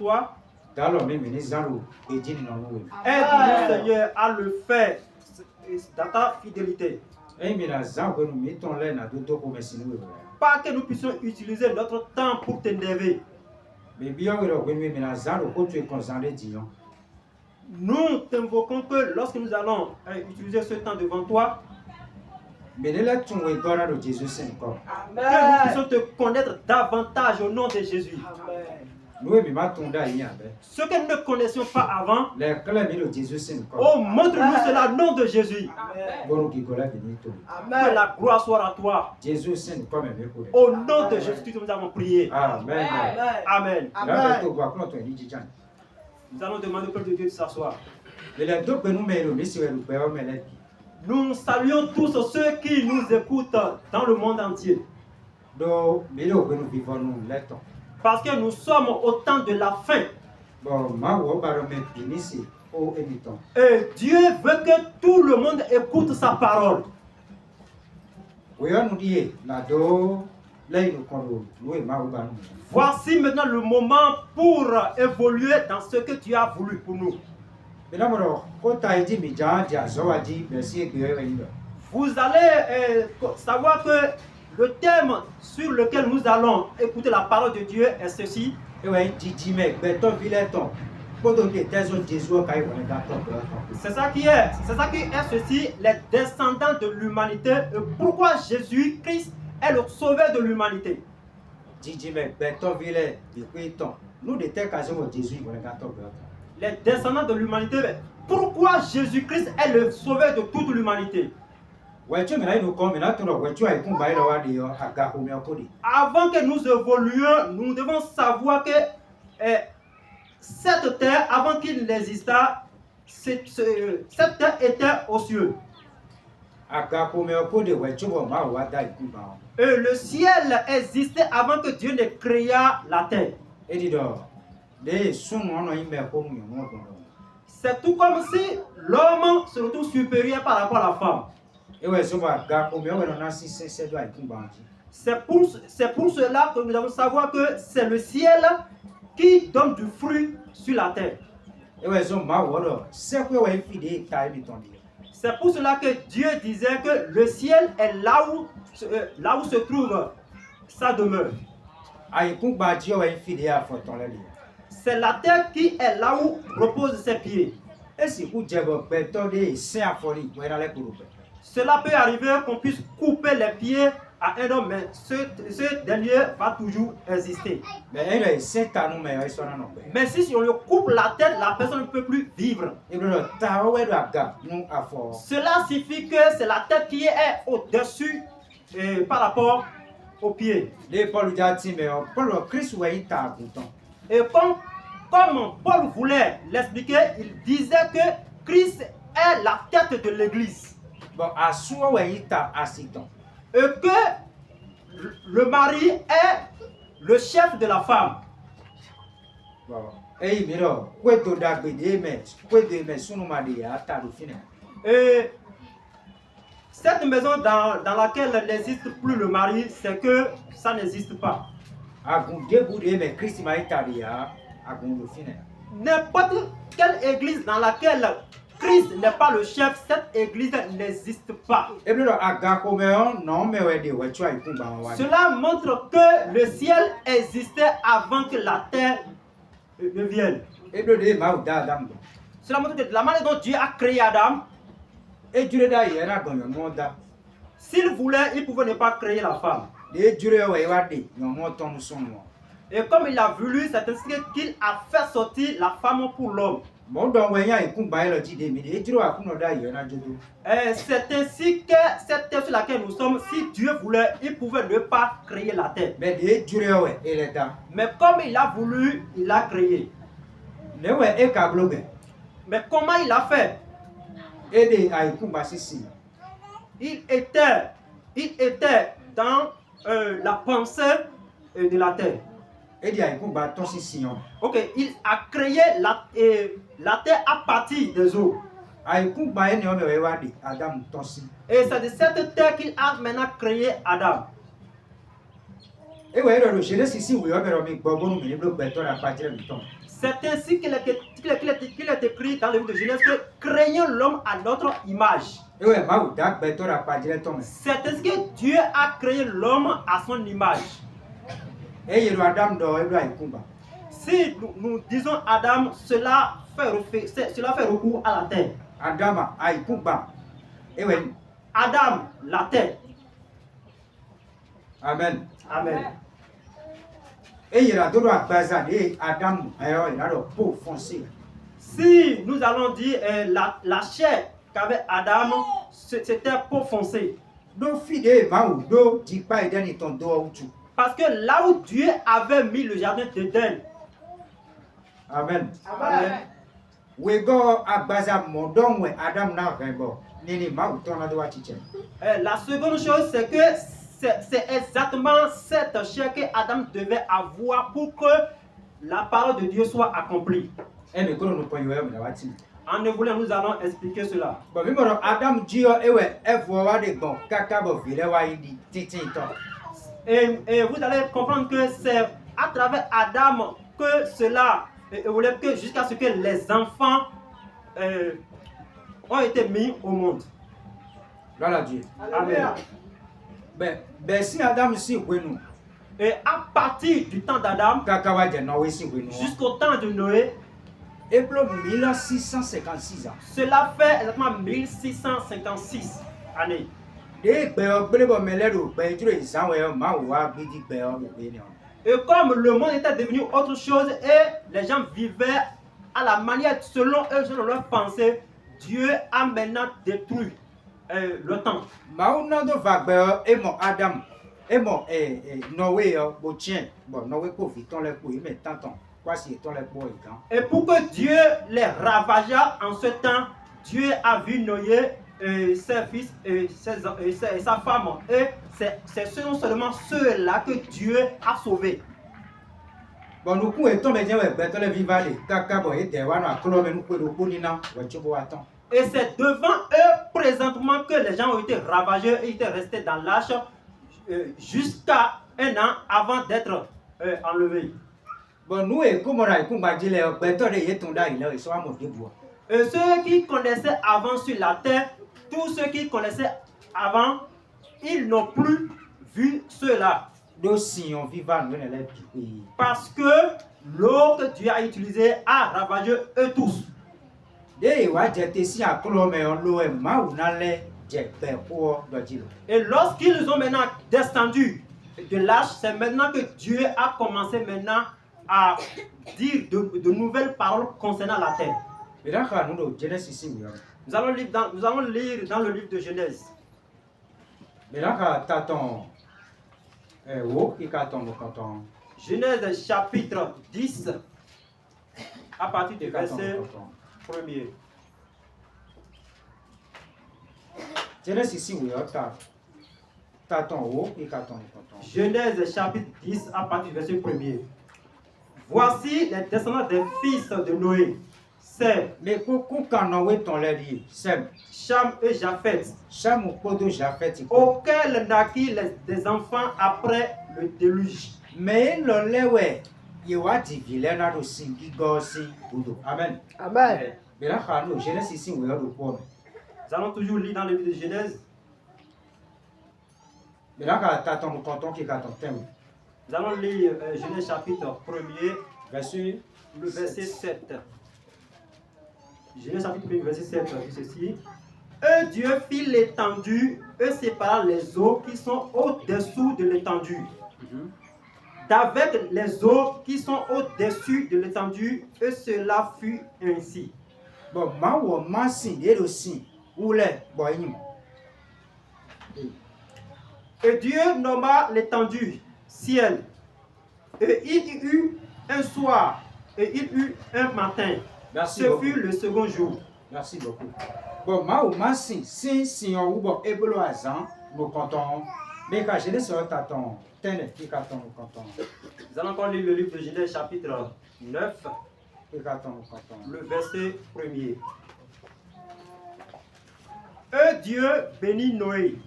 toi. Aide-nous, Seigneur, à le faire dans ta fidélité. Pas que nous puissions utiliser notre temps pour t'énerver. Nous t'invoquons que lorsque nous allons utiliser ce temps devant toi, que nous puissions te connaître davantage au nom de Jésus. Ce que nous ne connaissions pas avant, oh, montre-nous cela au nom de Jésus. Que la gloire soit à toi. Au nom de Jésus, nous avons prié. Amen. Amen. Nous allons demander au peuple de Dieu de s'asseoir. Nous saluons tous ceux qui nous écoutent dans le monde entier. Parce que nous sommes au temps de la fin. Et Dieu veut que tout le monde écoute sa parole. Voici maintenant le moment pour évoluer dans ce que tu as voulu pour nous. Vous allez savoir que le thème sur lequel nous allons écouter la parole de Dieu est ceci. C'est ça qui est ceci, les descendants de l'humanité. Pourquoi Jésus-Christ est le sauveur de l'humanité? Les descendants de l'humanité. Pourquoi Jésus-Christ est le sauveur de toute l'humanité? Avant que nous évoluions, nous devons savoir que cette terre, avant qu'il n'existât, cette terre était aux cieux. Et le ciel existait avant que Dieu ne créa la terre. C'est tout comme si l'homme se retrouve supérieur par rapport à la femme. C'est pour cela que nous devons savoir que c'est le ciel qui donne du fruit sur la terre. C'est pour cela que Dieu disait que le ciel est là où se trouve sa demeure. C'est la terre qui est là où reposent ses pieds. Cela peut arriver qu'on puisse couper les pieds à un homme, mais ce dernier va toujours exister. Mais si on lui coupe la tête, la personne ne peut plus vivre. Cela signifie que c'est la tête qui est au-dessus par rapport aux pieds. Et comme Paul voulait l'expliquer, il disait que Christ est la tête de l'Église. Et que le mari est le chef de la femme. Et cette maison dans laquelle n'existe plus le mari, c'est que ça n'existe pas. N'importe quelle église dans laquelle Christ n'est pas le chef, cette église n'existe pas. Cela montre que le ciel existait avant que la terre ne vienne. Cela montre que de la manière dont Dieu a créé Adam, s'il voulait, il pouvait ne pas créer la femme. Et comme il a voulu, c'est ainsi qu'il a fait sortir la femme pour l'homme. C'est ainsi que cette terre sur laquelle nous sommes, si Dieu voulait, il pouvait ne pas créer la terre. Mais comme il a voulu, il a créé. Mais comment il a fait? Il était dans la pensée de la terre. Ok, il a créé la terre à partir des eaux. Et c'est de cette terre qu'il a maintenant créé Adam. Et ouais, le Genèse ici, oui, C'est ainsi qu'il est écrit dans le livre de Genèse que craignons l'homme à notre image. C'est ainsi que Dieu a créé l'homme à son image. Si nous disons Adam, cela fait recours à la terre. Adam, la terre. Amen. Amen. Si nous allons dire la chair qu'avait Adam, c'était peau foncée. Parce que là où Dieu avait mis le jardin d'Éden. Amen. Amen. La seconde chose, c'est que c'est exactement cette chair que Adam devait avoir pour que la parole de Dieu soit accomplie. En évoluant, nous allons expliquer cela. Et vous allez comprendre que c'est à travers Adam que cela évolue jusqu'à ce que les enfants ont été mis au monde. Voilà Dieu. Amen. Si Adam si nous. Et à partir du temps d'Adam jusqu'au temps de Noé, 1656 ans. Cela fait exactement 1656 années. Et comme le monde était devenu autre chose et les gens vivaient à la manière selon eux, selon leur pensée, Dieu a maintenant détruit le temps. Adam. Et pour que Dieu les ravageât en ce temps, Dieu a vu Noé, ses fils et sa femme. Et c'est seulement ceux-là que Dieu a sauvés. Et c'est devant eux présentement que les gens ont été ravagés et étaient restés dans l'arche jusqu'à un an avant d'être enlevés. Et ceux qui connaissaient avant sur la terre, tous ceux qui connaissaient avant, ils n'ont plus vu cela. Parce que l'eau que Dieu a utilisée a ravagé eux tous. Et lorsqu'ils ont maintenant descendu de l'arche, c'est maintenant que Dieu a commencé maintenant à dire de nouvelles paroles concernant la terre. Nous allons lire dans le livre de Genèse. Genèse chapitre 10 à partir du verset 1er. Genèse chapitre 10 à partir du verset 1er. Voici les descendants des fils de Noé. C'est Cham et Japheth, auxquels naquirent des enfants après le déluge. Amen. Amen. Nous allons toujours lire dans le livre de Genèse. Nous allons lire Genèse chapitre 1er, le verset 7. Genèse chapitre 1er, verset 7 dit ceci. Dieu fit l'étendue et sépara les eaux qui sont au-dessous de l'étendue. D'avec les eaux qui sont au-dessus de l'étendue, et cela fut ainsi. Et Dieu nomma l'étendue ciel. Et il y eut un soir et il y eut un matin. Merci Ce beaucoup. fut le second jour. Merci beaucoup. Nous comptons. Mais quand je sur taton, nous Nous allons encore lire le livre de Genèse chapitre 9, le verset 1er. Et Dieu bénit Noé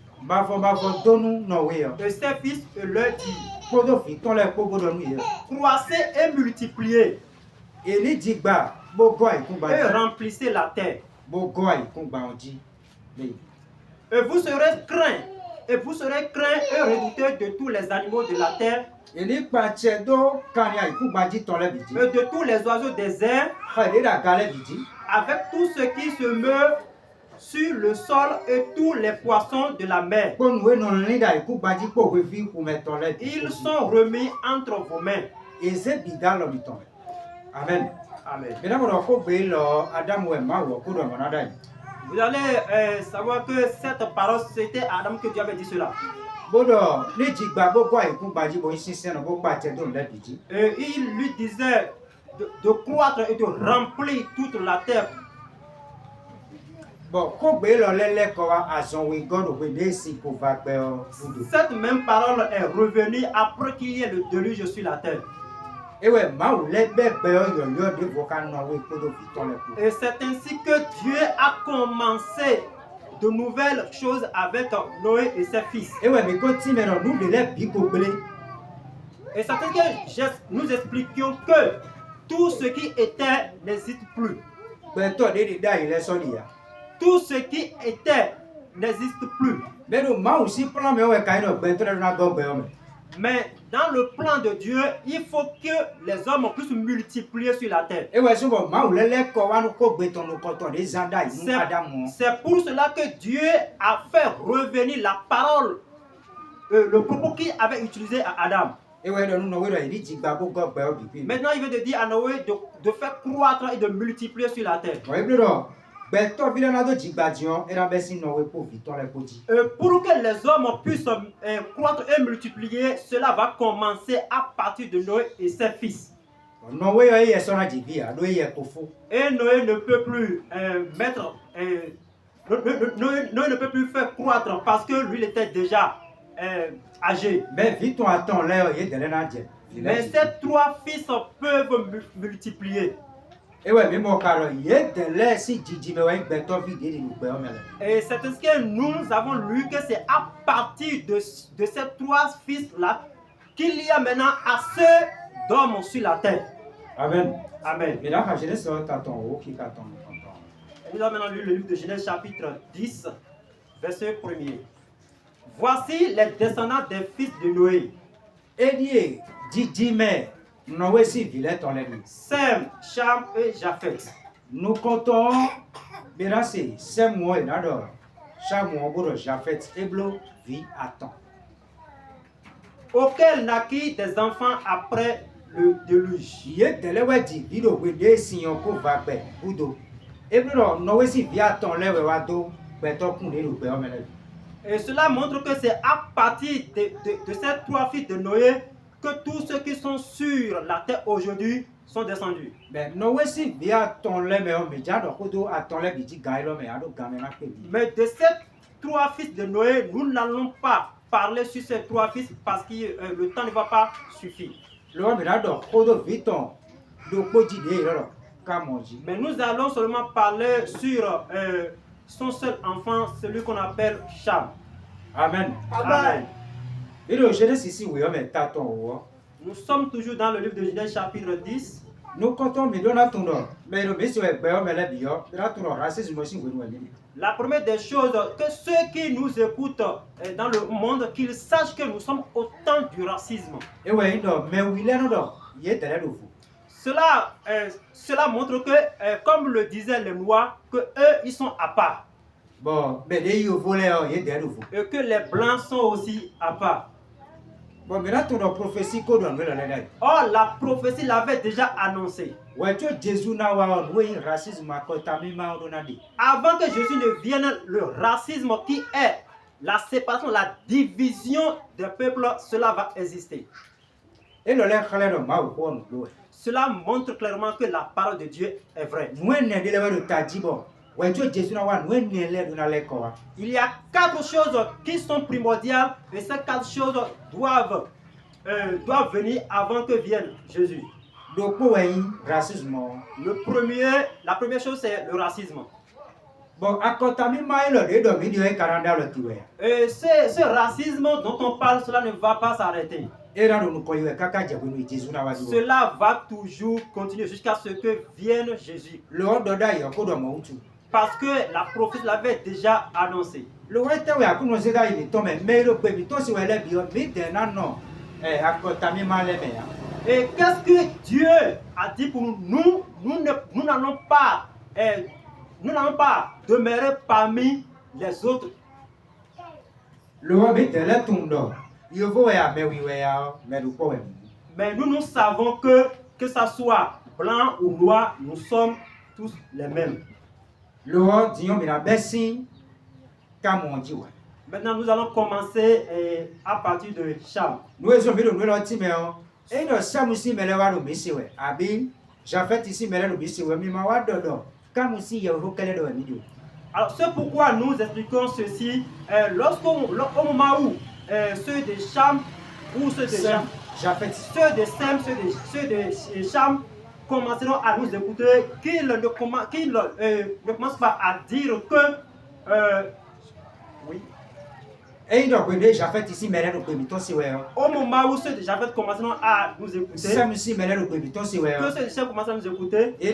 et ses fils et leur dit, kodo viton le kobo do nu ye. Croissez et multipliez Eli digba bo goy kun ba et ji. remplissez la terre. Bo goy kun ba onji. Le. Et vous serez craints. Et vous serez craints et redoutés de tous les animaux de la terre Eli pa chedo kanya kun ba ji ton le biji. et de tous les oiseaux des airs, Khade da gale biji. avec tout ce qui se meut sur le sol et tous les poissons de la mer. Ko nu no ni da kun ba ji po we fi kun me ton le. Ils sont remis entre vos mains. Eze bida lo mi ton. Amen. Amen. Bena mo ko gbe lo Adam we ma wo ko do mo na da. Vous allez savoir que cette parole, c'était Adam que Dieu avait dit cela. Bodo ni digba bo goy kun ba ji bo sinsen no bo pa chedo le biji. Et il lui disait de croître et de remplir toute la terre. Bon, ko gbe lo lele ko wa azon we God we dey si ko va pe o fudu. Cette même parole est revenue après qu'il y ait le déluge sur la terre. Ewe ma o le gbe pe o yo yo de vo ka no we ko do fi ton le ko. Et c'est ainsi que Dieu a commencé de nouvelles choses avec Noé et ses fils. Ewe mi ko ti me no nu de le bi ko gbele. Et c'est ainsi que nous expliquions que tout ce qui était n'existe plus. Gbe to de da ile so ni ya. Tout ce qui était n'existe plus. Beno ma o si plan me o ka no gbe to na go gbe o me. Mais dans le plan de Dieu, il faut que les hommes puissent multiplier sur la terre. Ewe so bo ma o lele ko wa no ko gbe ton no ko ton de zanda nu Adam mo. C'est pour cela que Dieu a fait revenir la parole, le propos qu'il avait utilisé à Adam. Ewe do nu no we do iri digba bo go gbe o bi pi. Maintenant, il veut te dire à Noé de faire croître et de multiplier sur la terre. Wa iblo do gbe to bi na do digba dion era be si no we po vi ton le ko ji. Pour que les hommes puissent croître et multiplier, cela va commencer à partir de Noé et ses fils. No we yo ye so na jibi a do ye ko fo. Et Noé ne peut plus Noé ne peut plus faire croître parce que lui il était déjà âgé. Mais vite on attend là, il y a de l'énergie. Mais ces trois fils peuvent multiplier. Et ouais, mais mon caro, il y a de l'air si Didi me voit que ton vidéo nous peut emmener. Et c'est ce que nous avons lu que c'est à partir de ces trois fils-là qu'il y a maintenant assez d'hommes sur la terre. Amen. Amen. Mais là, quand je laisse t'attends, oh, qui t'attend. Nous avons maintenant lu le livre de Genèse chapitre 10, verset 1er. Voici les descendants des fils de Noé. Elie, Didi me, Noé si vilet ton l'ennemi. Sem, Cham et Japheth. Nous comptons, bien c'est Sem moi et Nador. Cham moi pour Japheth et Blo vit à temps. Auquel naquit des enfants après le déluge. Il y a de l'air dit, vidéo, oui, des signaux pour vaper, Boudo. Et Blo, Noé si vit à temps, les wado, beto pour les louper, Et cela montre que c'est à partir de ces trois fils de Noé que tous ceux qui sont sur la terre aujourd'hui sont descendus. Mais Noé si via ton lait, mais on me dit à ton lait, il dit gaïlo, mais à l'eau gamena que dit. Mais de ces trois fils de Noé, nous n'allons pas parler sur ces trois fils parce que le temps ne va pas suffire. Le homme là, donc, kodo viton, de petit dé, alors, kamonji. Mais nous allons seulement parler sur son seul enfant, celui qu'on appelle Cham. Amen. Amen. Et le Genèse ici, oui, mais t'attends. Nous sommes toujours dans le livre de Genèse chapitre 10. Nous comptons, mais nous n'attendons pas. Mais le monsieur est bien, mais là, nous n'attendons pas. Racisme aussi, oui, nous. La première des choses, que ceux qui nous écoutent dans le monde, qu'ils sachent que nous sommes au temps du racisme. Et oui, non, mais oui, là, non, il est derrière vous. Cela montre que, comme le disaient les Noirs, que eux, ils sont à part. Bon, mais les volés, il est derrière vous. Et que les Blancs sont aussi à part. Bon, mais là, ton prophétie, qu'on doit le Or, la prophétie l'avait déjà annoncé. Ouais, tu Jésus n'a pas eu racisme à contaminer. Avant que Jésus ne vienne, le racisme qui est la séparation, la division des peuples, cela va exister. Et le lait clair de Cela montre clairement que la parole de Dieu est vraie. Il y a quatre choses qui sont primordiales et ces quatre choses doivent venir avant que vienne Jésus. La première chose, c'est le racisme. Bon, à Kotami Maïlo, les deux vidéos et 40 le tuer. Et ce racisme dont on parle, cela ne va pas s'arrêter. Et là, nous croyons que Jésus n'a pas dit. Cela va toujours continuer jusqu'à ce que vienne Jésus. Le haut de d'ailleurs, qu'on doit m'outou. Parce que la prophétie l'avait déjà annoncé. Le haut de d'ailleurs, qu'on nous aide à y tomber, mais le bébé, toi, si vous allez bien, mais d'un non, à Kotami Maïlo. Et qu'est-ce que Dieu a dit pour nous? Nous n'allons pas demeurer parmi les autres. Le haut de d'ailleurs, tout le monde. Mais nous savons que ça soit blanc ou noir, nous sommes tous les mêmes. Maintenant, nous allons commencer à partir de Cham. Alors, c'est pourquoi nous expliquons ceci. Au moment où ceux de Cham ou ceux de Cham, ceux de Sem, ceux de Cham commenceront à nous écouter, qu'ils ne commencent pas à dire que oui. Au moment où ceux de Japhet commenceront à nous écouter, que ceux de Sem commencent à nous écouter, et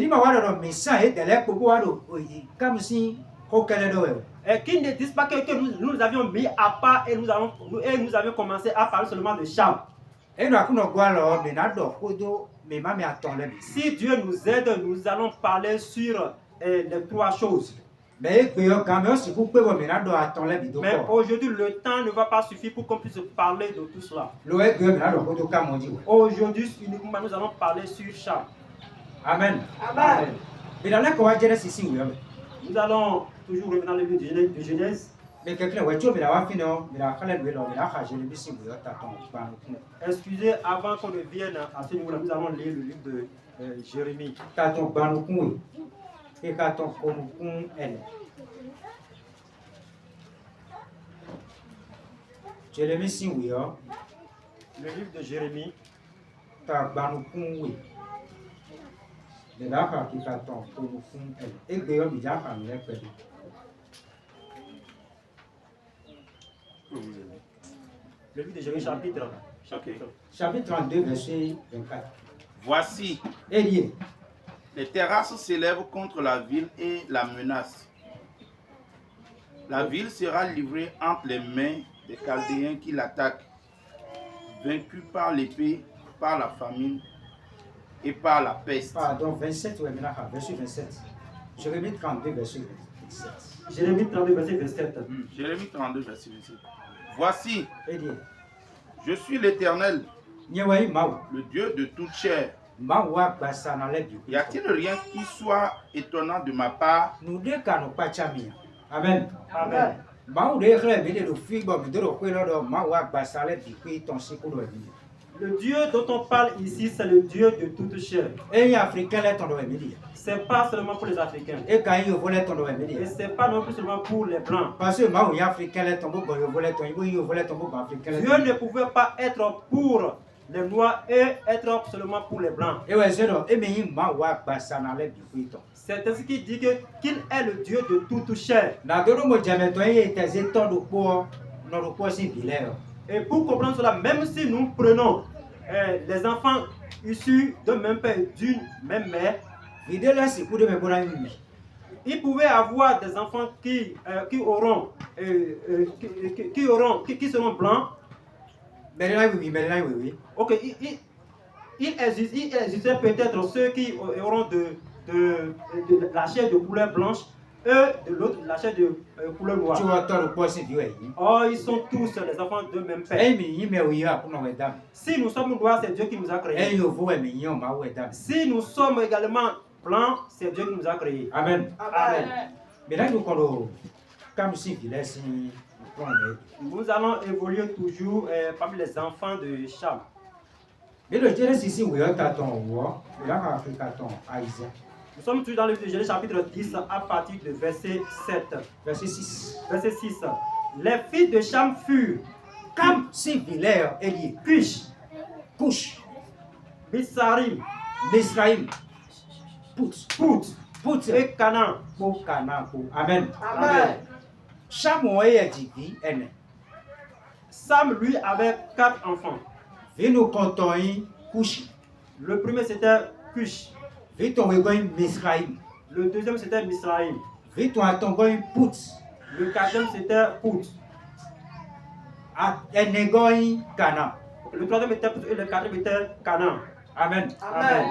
qu'ils ne disent pas que nous avions mis à part et nous avions commencé à parler seulement de Cham. Si Dieu nous aide, nous allons parler sur les trois choses. Mais aujourd'hui, le temps ne va pas suffire pour qu'on puisse parler de tout cela. Aujourd'hui, uniquement, nous allons parler sur Cham. Amen. Amen. Nous allons toujours revenir dans le livre de Genèse. Excusez, avant qu'on ne vienne à ce niveau-là, nous allons lire le livre de Jérémie. Le livre de Jérémie. Le livre de Jérémie, chapitre 32, verset 24. Voici, les terrasses s'élèvent contre la ville et la menacent. La ville sera livrée entre les mains des Chaldéens qui l'attaquent, vaincus par l'épée, par la famine et par la peste. Pardon, 27, verset 27. Jérémie 32, verset 27. Jérémie 32, verset 27. Jérémie 32, verset 27. Voici, je suis l'Éternel, le Dieu de toute chair. Y a-t-il rien qui soit étonnant de ma part? Amen. Amen. Le Dieu dont on parle ici, c'est le Dieu de toute chair. Ce n'est pas seulement pour les Africains. Et ce n'est pas non plus seulement pour les Blancs. Dieu ne pouvait pas être pour les Noirs et être seulement pour les Blancs. C'est ainsi qu'il dit qu'il est le Dieu de toute chair. Et pour comprendre cela, même si nous prenons les enfants issus d'un même père, d'une même mère, il pouvait avoir des enfants qui seront blancs. Ok, il existait peut-être ceux qui auront de la chair de couleur blanche et de l'autre la chair de couleur noire. Oh, ils sont tous les enfants de même père. Si nous sommes noirs, c'est Dieu qui nous a créés. Si nous sommes également blancs, c'est Dieu qui nous a créés. Amen. Amen. Nous allons évoluer toujours parmi les enfants de Cham. Nous sommes toujours dans le livre de Genèse chapitre 10 à partir de verset 7. Verset 6. Verset 6. Les fils de Cham furent Cam, Sivilaire, Elie, Cush, Couche, Mitsarim, Misraïm, Pout, Pout, Put et Canaan. pour Canaan pour. Amen. Amen. Cham est dit ene. Sam, lui, avait 4 enfants. Vino kontoi Kushi. Le premier, c'était Cush. Vito wegoin Misraim. Le deuxième, c'était Misraïm. Vito atongoin Put. Le quatrième, c'était Put. Enegoin Canaan. Le troisième était Put et le quatrième était Canaan. Amen. Amen.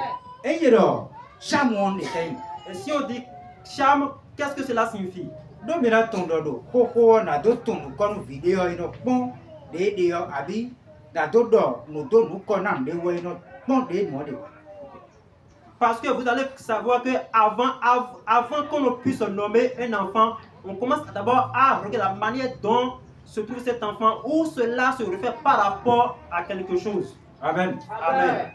Et alors, Cham était. Et si on dit Cham, qu'est-ce que cela signifie? Domina tondodo. Koko na do tonu konu video ino pon de abi na do do no do nu kona de wo ino pon de mo de. Parce que vous allez savoir que avant qu'on ne puisse nommer un enfant, on commence d'abord à regarder la manière dont se trouve cet enfant, où cela se réfère par rapport à quelque chose. Amen. Amen.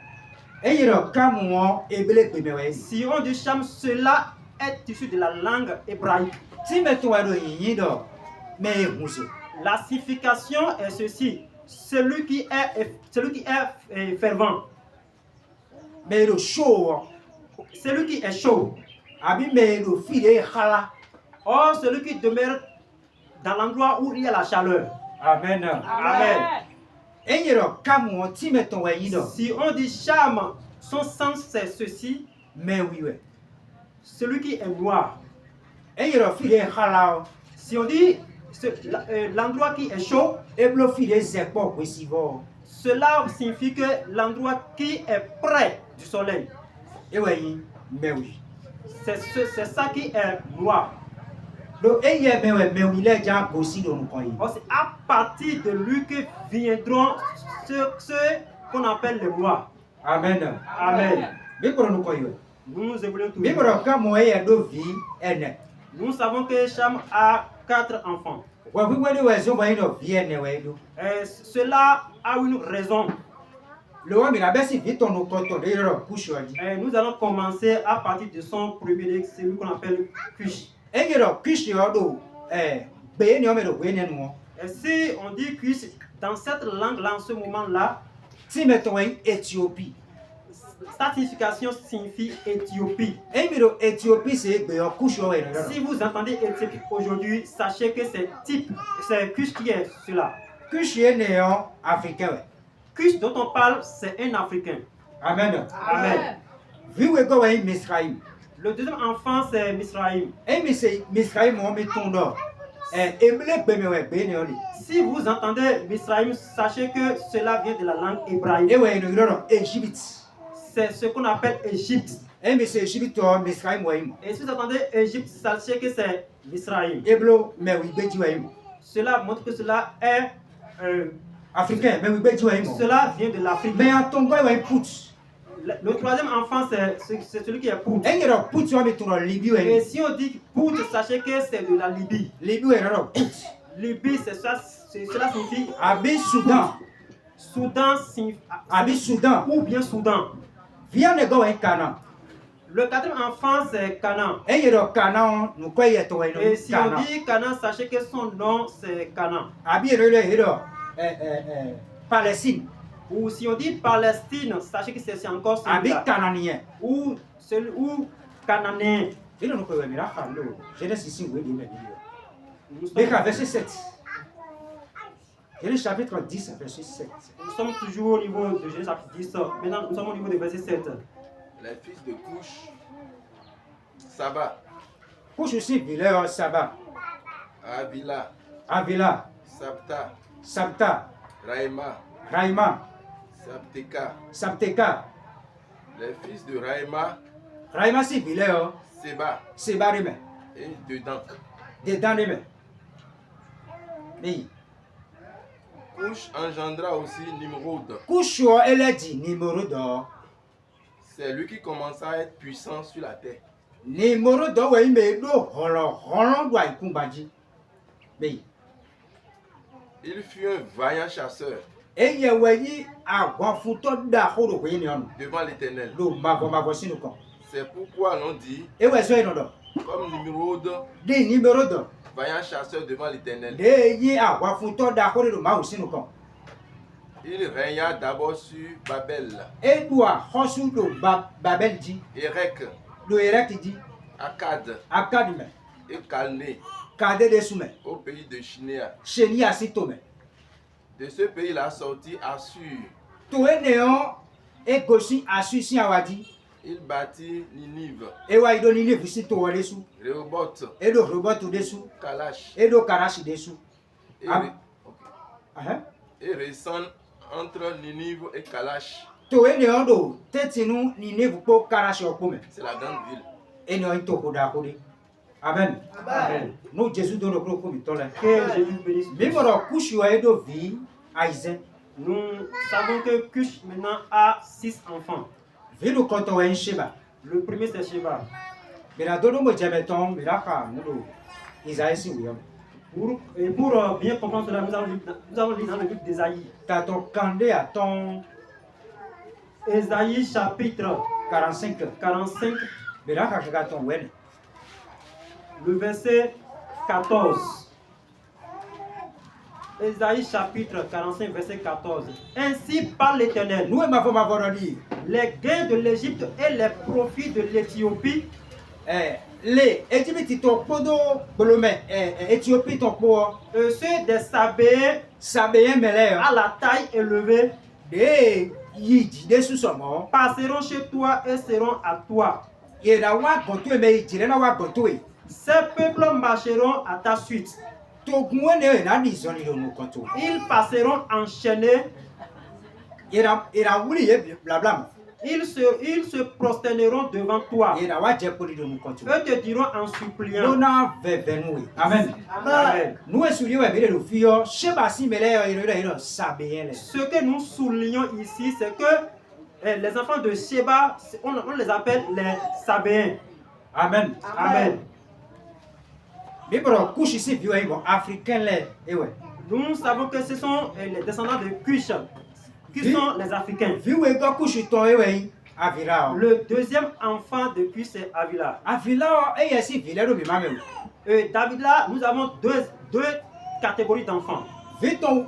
Et alors, quand ebele bemewe. Si on dit Cham, cela est issu de la langue hébraïque. Si mettons ado yin do me muso. La signification est ceci: celui qui est fervent, Me do show. celui qui est chaud. Abi me do fide khala. Or, celui qui demeure dans l'endroit où il y a la chaleur. Amen. Amen. Et alors, quand si mettons yin do. Si on dit Cham, son sens c'est ceci: Me oui ouais. celui qui est noir. Et alors, fide khala. Si on dit l'endroit qui est chaud, Eblo fide zepo kwesivo. cela signifie que l'endroit qui est près du soleil. E ouais yin me oui. C'est ça qui est noir. Donc, me oui les gens aussi dans le coin. Or, c'est à partir de lui que viendront ceux qu'on appelle les noirs. Amen. Amen. Mais pour nous coin. Nous évoluons tous. Mais pour quand moi est do vie ene. Nous savons que Cham a 4 enfants. Wa vous voyez ouais so va no vie ene ouais do. Cela a une raison. Le homme il a baissé vite on au coton de ro push odi. Nous allons commencer à partir de son premier, celui qu'on appelle Cush. E yero push yo do be ni o me do we ne no. Et si on dit Cush, dans cette langue-là, en ce moment-là, Si mettons Éthiopie. sa signification signifie Éthiopie. E mi do Éthiopie c'est be yo push yo we no. Si vous entendez Éthiopie aujourd'hui, sachez que c'est Cush qui est cela. Push ye ne yo africain ouais. Cush dont on parle, c'est un Africain. Amen. Amen. Vi we go ouais Misraim. Le deuxième enfant, c'est Misraïm. E mi c'est Misraim mo me tondo. Ebele be me we be ne oli. Si vous entendez Misraïm, sachez que cela vient de la langue hébraïque. E ouais no Égypte. C'est ce qu'on appelle Égypte. E mi c'est Égypte to Misraim ouais. Et si vous entendez Égypte, sachez que c'est Misraïm. Eblo me oui be ji ouais. Cela montre que cela est Africain, mais oui, ben tu vois, cela vient de l'Afrique. mais en ton gars, il put. Le troisième enfant, c'est celui qui est Pout. Et il y a put, tu vas mettre dans Libye. Et si on dit Pout, sachez que c'est de la Libye. Libye, il y a put. Libye, cela signifie Abi Soudan. Soudan signifie Abi Soudan. ou bien Soudan. Viens de go et Canaan. Le quatrième enfant, c'est Canaan. Et il y a Canaan, nous quoi y est toi Et si on dit Canaan, sachez que son nom, c'est Canaan. Abi il y a Palestine. Ou si on dit Palestine, sachez que c'est encore Abi celui-là. Canaanien. Ou Cananéen. Il y a quoi mais là, Genèse ici, oui, il y a Nous sommes- Décret verset 7. Genèse chapitre 10, verset 7. Nous sommes toujours au niveau de Genèse chapitre 10. Maintenant, nous sommes au niveau de verset 7. Les fils de Couche, Saba, Pour aussi, Villeur, Saba, Avila, Avila, Sapta, Sabta, Raïma, Raïma, Sapteka. Sabteka. Les fils de Raïma, Raïma, c'est Villeur, Seba Seba, Rime. et dedans. Dedans, Rime. Mais, Couche engendra aussi Nimrod. Koucho, elle a dit, numéro d'or. C'est lui qui commença à être puissant sur la terre. Numéro d'or, oui, mais l'eau, Roland doit y combattre. Mais, Il fut un vaillant chasseur et il y a eu un photo d'Ahoro, oui, non. devant l'Éternel. L'eau, ma voici nous quand. C'est pourquoi l'on dit, Et ouais, c'est non. comme Nimrod, Des numéros d'or. vaillant chasseur devant l'Éternel. Des y a un photo d'Ahoro, ma aussi nous quand. Il régna d'abord sur Babel, Et toi, Hosu de Babel dit, Érec, le Érec dit, Akkad Akadime. et Calné Kade de soume. au pays de Shinéa. Cheni asitome. De ce pays, il a sorti Assur. Towe neon e gosi asusi awadi. Il bâtit Ninive, Ewa ido nini visi to wale su. Rehoboth, Edo robotu desu. Kalash Edo karashi desu. et, Ah. ok. Aha. Et Resson entre Ninive et Kalash. Towe neon do tetinu nini vupo karashi okome. C'est la grande ville. Eno into koda kode. Amen. Amen. No Jésus do no kro komi tole. Que Jésus bénisse. Mimoro kushi wa edo vi aizen. Nous savons que Cush maintenant a 6 enfants. Vidu koto wa ensheba. Le premier c'est Sheba. Mira dodo mo jemeton mira ka mudo. Isaïe si wiyom. Pour bien comprendre cela, nous allons lire dans le livre d'Ésaïe. Tato kande a ton Ésaïe chapitre 45. 45, Mira ka kaka ton wene. le verset 14. Ésaïe chapitre 45, verset 14. Ainsi parle l'Éternel. Nous ma foma vorodi. Les gains de l'Égypte et les profits de l'Éthiopie Le Égypte ton podo bolome Éthiopie ton po ceux des Sabéens Sabéen mele à la taille élevée de yidi de susomo. passeront chez toi et seront à toi. Yera wa gonto me yidire na wa gonto e. Ces peuples marcheront à ta suite. To gunwe na ni zoni do no konto. Ils passeront enchaînés. Yera wuli ye blabla. Ils se prosterneront devant toi. Yera wa je poli do no konto. Eux te diront en suppliant. Lona vevenu. Amen. Amen. Nous esuriyo we bele do fio sheba si mele yero Sabéen le. Ce que nous soulignons ici, c'est que les enfants de Sheba, on les appelle les Sabéens. Amen. Amen. Bibro kushi si viwa ibo africain le ewe. Nous savons que ce sont les descendants de Cush, qui sont les Africains. Viwe go kushi ton ewe avira. Le deuxième enfant de Cush, c'est Avila. Avila eye si vile do bi mame. David, là, nous avons deux catégories d'enfants. Viton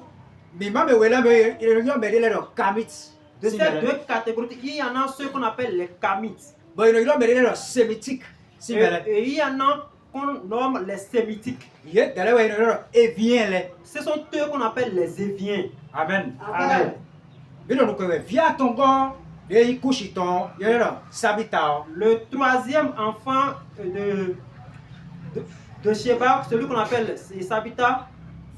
bi mame wela me yon bedele do kamit. De ces deux catégories, il y en a ceux qu'on appelle les Kamites. Bon yon bedele do sémitique. Si mele. Et il y en a qu'on nomme les Sémitiques. Ye dele we yon evien le. Ce sont eux qu'on appelle les Éviens. Amen. Amen. Bino no ko we via tongo de kushi ton yero sabita. Le troisième enfant de Sheba, celui qu'on appelle Sabita,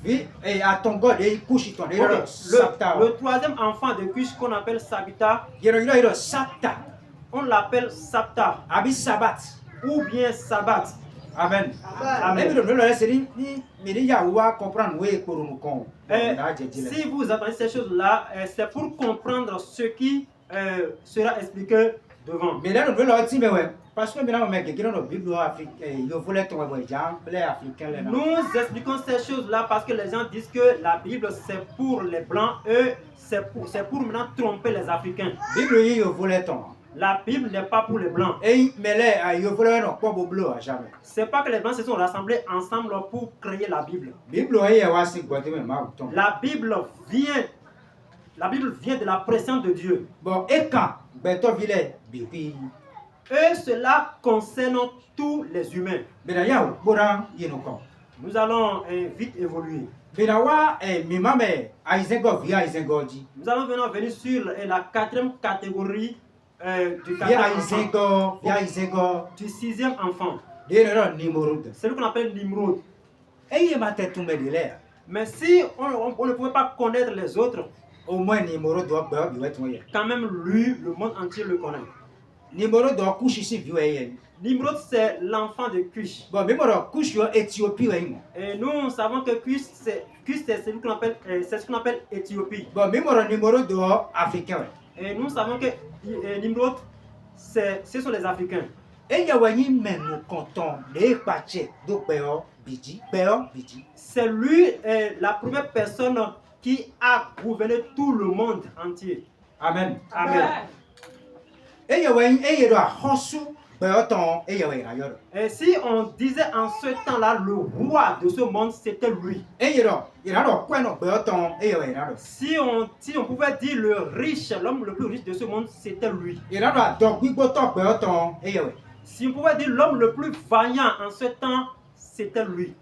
Vi e atongo de kushi ton yero sabita. le troisième enfant de Cush qu'on appelle Sabita, Yero sabta. on l'appelle Sapta Abi sabat. ou bien Sabbat. Amen. Amen. Amen. Le c'est ni mi ya wa comprendre we pour nous con. Si vous entendez ces choses-là, c'est pour comprendre ce qui sera expliqué devant. Mais là nous le dit mais ouais parce que maintenant mec qui dans la Bible africaine yo voulait ton exemple les africains là. Nous expliquons ces choses-là parce que les gens disent que la Bible c'est pour les blancs, eux c'est pour maintenant tromper les Africains. Bible yo voulait ton. La Bible n'est pas pour les blancs. Et mais là yo voulait non pas bleu à jamais. C'est pas que les blancs se sont rassemblés ensemble pour créer la Bible. Bible est wa si gote mais ma ton. La Bible vient de la présence de Dieu. Bon et quand beto vile bibi. Et cela concerne tous les humains. Mais là ya boran yinoko. Nous allons vite évoluer. Mais là wa mi mame aizengo via aizengo di. Nous allons maintenant venir sur la quatrième catégorie du Via quatrième enfant, aizengo du sixième enfant. de non nimorud. Celui qu'on appelle Nimrod. Et ma tête tombe de l'air. Mais si on ne pouvait pas connaître les autres, Au moins nimorud doit ba bi wetu ye. quand même lui, le monde entier le connaît. Nimorud doit coucher si vieux ye. Nimrod, c'est l'enfant de Cush. Bon, mais moi, couche yo Éthiopie ouais. Et nous savons que Cush, c'est celui qu'on appelle, c'est ce qu'on appelle Éthiopie. Bon, mais moi, numéro de africain ouais. Et nous savons que Nimrod, ce sont les Africains. Et y a wani men nous comptons les pachettes de Péo Bidji. C'est lui la première personne qui a gouverné tout le monde entier. Amen. Amen. Et y a wani et y a Hosu Péo ton et y a wani ailleurs. Et si on disait en ce temps-là, le roi de ce monde, c'était lui. Et y a quoi non Péo ton et y a wani ailleurs. Si on pouvait dire le riche, l'homme le plus riche de ce monde, c'était lui. Y a donc oui boton Péo ton et y a wani. Si on pouvait dire l'homme le plus vaillant en ce temps, c'était lui.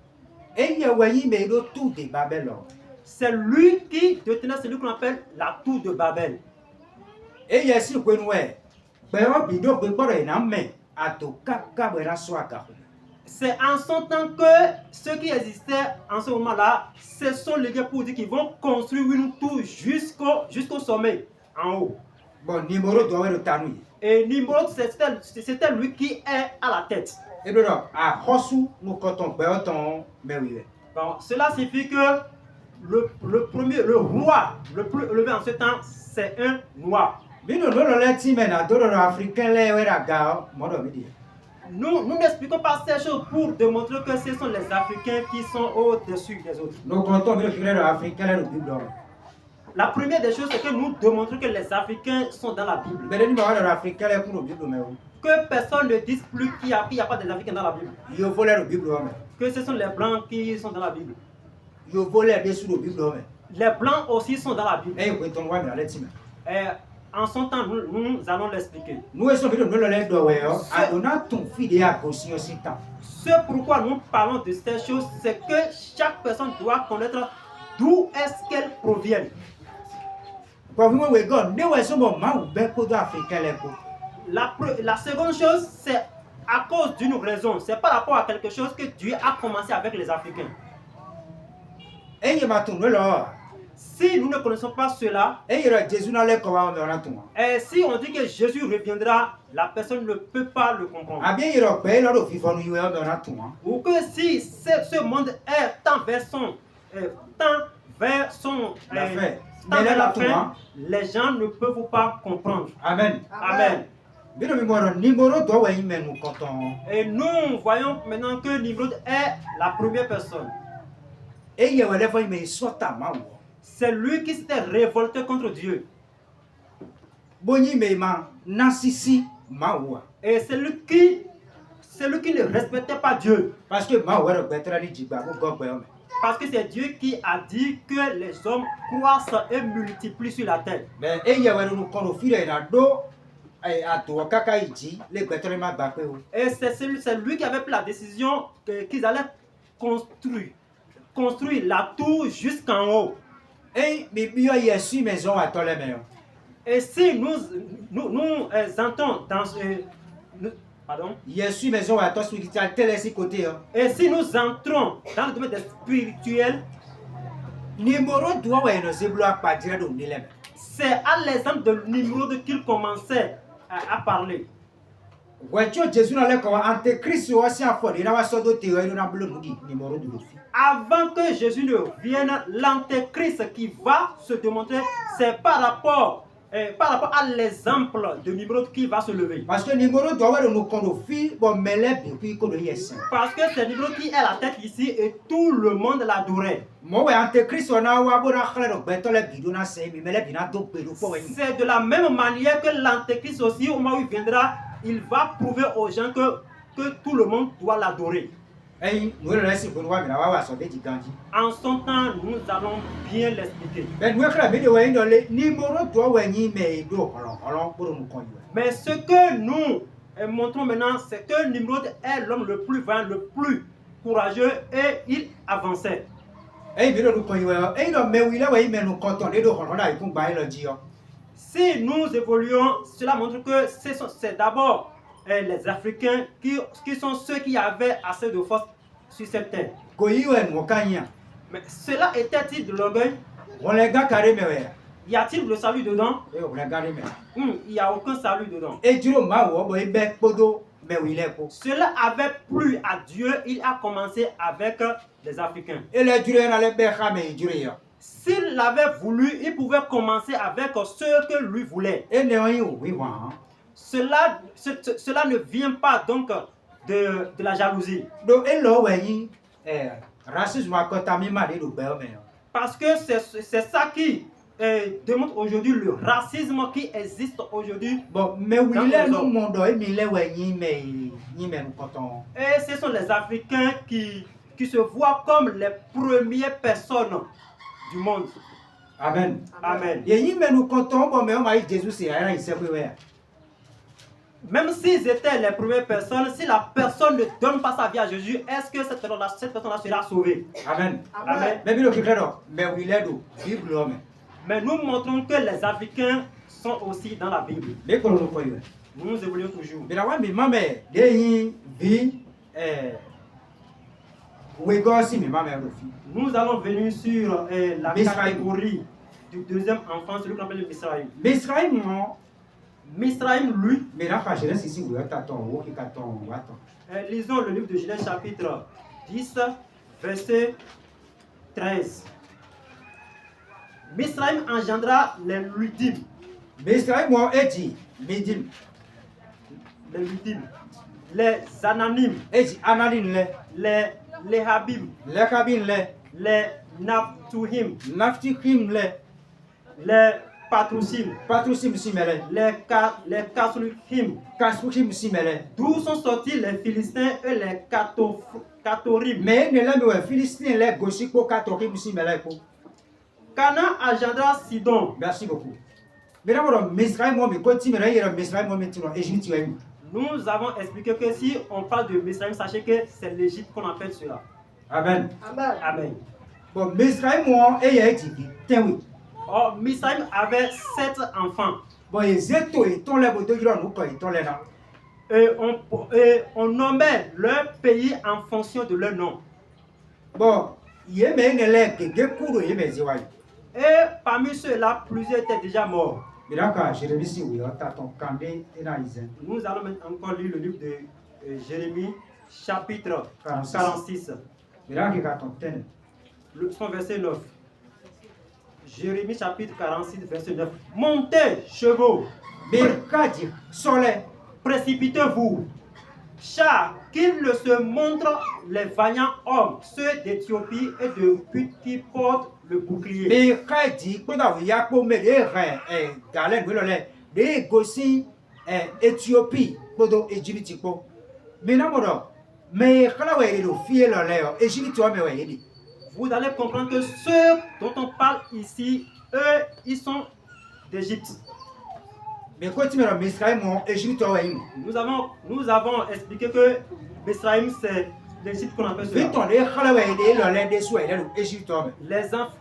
Et il wɛnyi me do tout de Babylone. C'est lui qui détenait celui qu'on appelle la tour de Babel. Et il y a si kwenwe. Bewa bido kwekoro na me ato kaka bera swaka. C'est en son temps que ceux qui existaient en ce moment-là se sont ligués pour dire qu'ils vont construire une tour jusqu'au sommet, en haut. Bon, numéro doit être tanu. Et Nimrod, c'était lui qui est à la tête. Et donc, à Hosu, nous comptons Béoton, mais oui. Bon, cela signifie que le roi le plus élevé en ce temps, c'est un noir. Nous n'expliquons pas ces choses pour démontrer que ce sont les Africains qui sont au-dessus des autres. Nous comptons le Africain. La première des choses, c'est que nous démontrons que les Africains sont dans la Bible. Que personne ne dise plus qu'il n'y a pas des Africains dans la Bible. Que ce sont les Blancs qui sont dans la Bible. Les Blancs aussi sont dans la Bible. En son temps, nous allons l'expliquer. Ce pourquoi nous parlons de ces choses, c'est que chaque personne doit connaître d'où est-ce qu'elle provient. La seconde chose, c'est à cause d'une raison. C'est par rapport à quelque chose que Dieu a commencé avec les Africains. Si nous ne connaissons pas cela, et si on dit que Jésus reviendra, la personne ne peut pas le comprendre. Ou que si ce monde est tant vers la fin, les gens ne peuvent pas comprendre. Amen. Amen. Et nous voyons maintenant que Nimrod est la première personne. C'est lui qui s'était révolté contre Dieu. Et c'est lui qui ne respectait pas Dieu. Parce que c'est Dieu qui a dit que les hommes croissent et multiplient sur la terre. Et c'est lui qui avait pris la décision qu'ils allaient construire la tour jusqu'en haut. Et si nous entrons dans pardon? Et si nous entrons dans le domaine des spirituels, c'est à l'exemple de Nimrod qu'il commençait à parler. Avant que Jésus ne vienne, l'antéchrist qui va se démontrer, c'est par rapport à l'exemple de Nimrod qui va se lever. Parce que c'est Nimrod qui est la tête ici et tout le monde l'adorait. C'est de la même manière que l'antéchrist aussi, au moment où il viendra, il va prouver aux gens que tout le monde doit l'adorer. En son temps, nous allons bien l'expliquer. Mais ce que nous montrons maintenant, c'est que Nimrod est l'homme le plus vaillant, le plus courageux et il avançait. Si nous évoluons, cela montre que c'est d'abord les Africains qui sont ceux qui avaient assez de force sur cette terre. Mais cela était-il de l'orgueil? Y a-t-il le salut dedans? Il n'y a aucun salut dedans. Cela avait plu à Dieu, il a commencé avec les Africains. S'il avait voulu, il pouvait commencer avec ceux que lui voulait. Cela ne vient pas donc de la jalousie. Parce que c'est ça qui démontre aujourd'hui le racisme qui existe aujourd'hui. Et ce sont les Africains qui se voient comme les premières personnes du monde. Amen. Amen. Même s'ils étaient les premières personnes, si la personne ne donne pas sa vie à Jésus, est-ce que cette personne-là sera sauvée? Amen. Amen. Mais bilo kiklero, mais oui ledo, Bible homme. Mais nous montrons que les Africains sont aussi dans la Bible. Les colons ko yiwe. Nous évoluons toujours. Mais la wa mi mame de yin vi we go si mi mame ro fi. Nous allons venir sur la Misraïm. catégorie du deuxième enfant, celui qu'on appelle le Misraïm. Misraïm mo Misraïm, lui, mais la ka Genèse ici we ta ton wo ki ka ton wa ton. lisons le livre de Genèse chapitre 10, verset 13. Misraïm engendra les Ludim. Misraïm mo eji midim. Les Ludim, les Ananim, Eji analin le, les Lehabim, le kabin le, les Naphtuhim, naftikim le, les Patrusim, patrusim simele, les Kasluhim, kaspukim simele. d'où sont sortis les Philistins et les Katorim. Mais ne la me Philistin le goshiko katokim simele ko. Canaan engendra Sidon. Merci beaucoup. Mais d'abord, Misraïm mo mi continue à dire Misraïm mo mi tino Égypte yo. Nous avons expliqué que si on parle de Misraïm, sachez que c'est l'Égypte qu'on appelle cela. Amen. Amen. Bon, Misraïm mo e ya eji tenwi. Or, Misraïm avait 7 enfants. Bon, ezeto e ton le bodo giro no ko e ton le na. Et on nommait leur pays en fonction de leur nom. Bon, ye me ne le ke kuro ye me ziwa. Et parmi ceux-là, plusieurs étaient déjà morts. Miraka Jérémie si oui, ta ton kande ena izen. Nous allons encore lire le livre de Jérémie, chapitre 46. 46, Miraka ka ton ten. son verset 9. Jérémie, chapitre 46, verset 9. Montez, chevaux, Mirkaji sole. précipitez-vous. Chars, qu'ils ne se montrent les vaillants hommes, ceux d'Éthiopie et de Put qui portent le bouclier. Mirkaji koda wi ya po me de ren galen we lole. De gosi Éthiopie kodo Égypte ko. Minamoro. Mais kala we do fie lole yo Égypte o me we yedi. Vous allez comprendre que ceux dont on parle ici, eux, ils sont d'Égypte. Mais continue le Misraïm mo Égypte o we. Nous avons expliqué que Misraïm, c'est l'Égypte qu'on appelle cela. Viton de kala we de lole de so e de Égypte o me.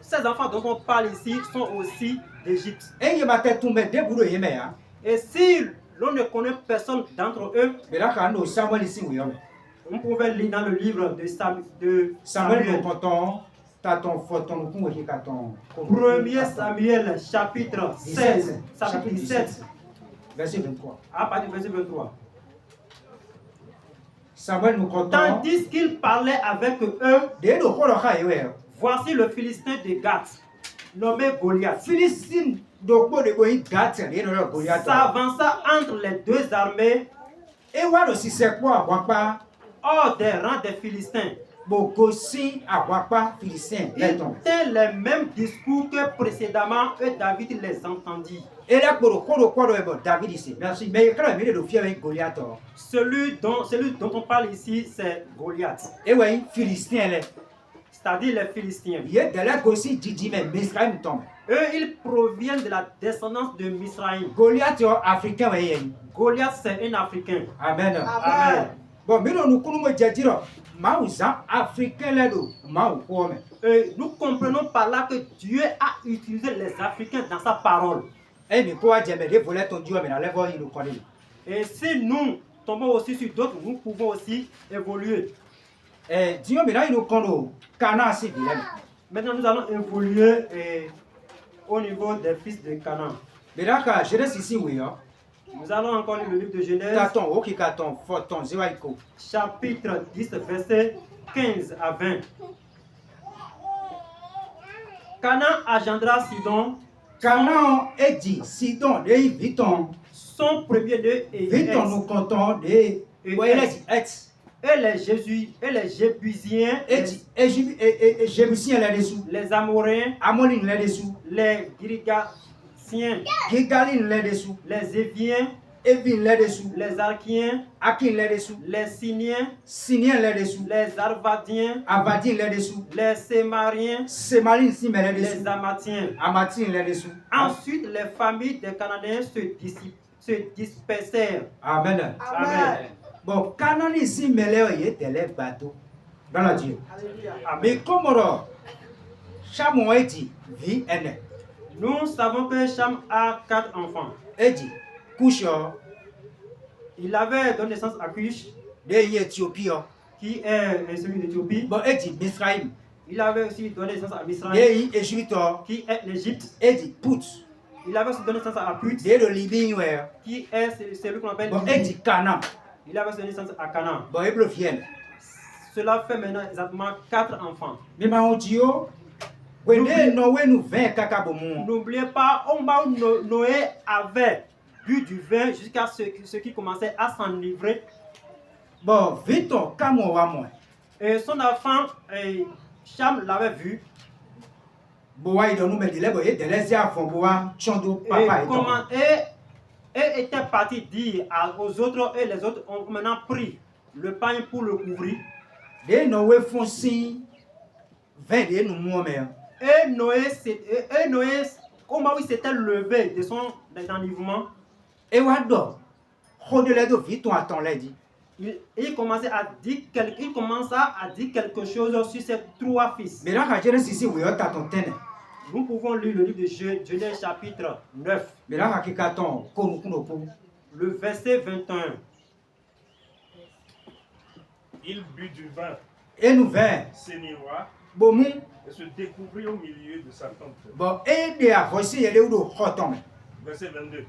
Ces enfants dont on parle ici sont aussi d'Égypte. E ye ba te tumbe de buro ye me ya. Et si l'on ne connaît personne d'entre eux, Miraka no Samuel ici oui o me. on pouvait lire dans le livre de Samuel Samuel. no konton ta ton photon ko we ka ton. 1er Samuel, chapitre 16, chapitre 17, verset 23. à partir du verset 23. Samuel nous content. Tandis qu'il parlait avec eux, De no koro ka yewe. voici le Philistin de Gath, nommé Goliath, Philistine do ko de go Gat de no Goliath. s'avança entre les deux armées E wa do si se ko awapa hors des rangs des Philistins. bo go si awapa Philistin Il leton. tint les mêmes discours que précédemment et David les entendit. E la koro e bo David ici. Merci. Mais kala me do fie avec Goliath. Celui dont on parle ici, c'est Goliath, E we Philistin le. c'est-à-dire les Philistins. Ye de la go si Didi mais Misraïm tombe. Eux, ils proviennent de la descendance de Misraïm. Goliath yo africain we ye. Goliath, c'est un Africain. Amen. Amen. Bon, mais nous kunu mo jadiro. Ma uza africain le do. Ma u ko me. Et nous comprenons par là que Dieu a utilisé les Africains dans sa parole. E mi ko ajeme de volet ton Dieu mais na level il nous connaît. Et si nous tombons aussi sur d'autres, nous pouvons aussi évoluer. Dieu mais là il nous connaît. Kana si bilem. Maintenant, nous allons évoluer au niveau des fils de Canaan. Mais là ka Genèse ici oui hein. Nous allons encore lire le livre de Genèse, Taton o ki katon photon ziwaiko. chapitre 10, versets 15 à 20. Canaan engendra Sidon, Kana edi Sidon de Viton. son premier-né et Viton nous comptons de Boélez ex. et les Jébusiens, Et Jébusien là-dessous. les Amoréens, Amoline là-dessous. les Girgasiens, Gigaline là-dessous. les Éviens, Evin là-dessous. les Arkiens, Akin là-dessous. les Siniens, Sinien là-dessous. les Arvadiens, Avadine là-dessous. les Sémariens, Semaline si là-dessous. les Amathiens. Amatine là-dessous. Ensuite, les familles des Cananéens se dispersèrent. Amen. Amen. Bon, Canaan ici, mais là, il y a des bateaux dans la Dieu. Amen. Mais comme Cham a dit, vie est. Nous savons que Cham a 4 enfants. Il dit, couche, Il avait donné naissance à Cush, de Éthiopie. qui est celui d'Éthiopie. Bon, il dit, Misraïm. Il avait aussi donné naissance à Misraïm, De Égypte. qui est l'Égypte. Il dit, Put. Il avait aussi donné naissance à Put, De Libye. qui est celui qu'on appelle Bon, il Libye. dit, Canaan. Il avait aussi donné naissance à Canaan. Bon, il bloque fiel. Cela fait maintenant exactement 4 enfants. Mais ma audio, Wende Noé nous 20 cacabomo. N'oubliez pas, Noé avait bu du vin jusqu'à ce qui commençait à s'enivrer. Bon, vite, comme on va moins. Et son enfant, Cham l'avait vu. Boa, il nous met des lèvres, il les a fait boa, chondo, papa Et était parti dire aux autres, et les autres ont maintenant pris le pain pour le couvrir. De Noé font signe, 20 de nous mourons. Et Noé, comment il s'était levé de son enivrement, Et Wado, Rodeledo, vite, on attend l'aide. il commença à dire quelque chose sur ses 3 fils. Mais là, quand je suis ici, oui, on t'attend. Nous pouvons lire le livre de Genèse chapitre 9, Mais là, quand t'attend, le verset 21. Il but du vin, et nous 20, s'énivra bon, et se découvrit au milieu de sa tente. bon, et de la voici, il est où le roton. Verset 22.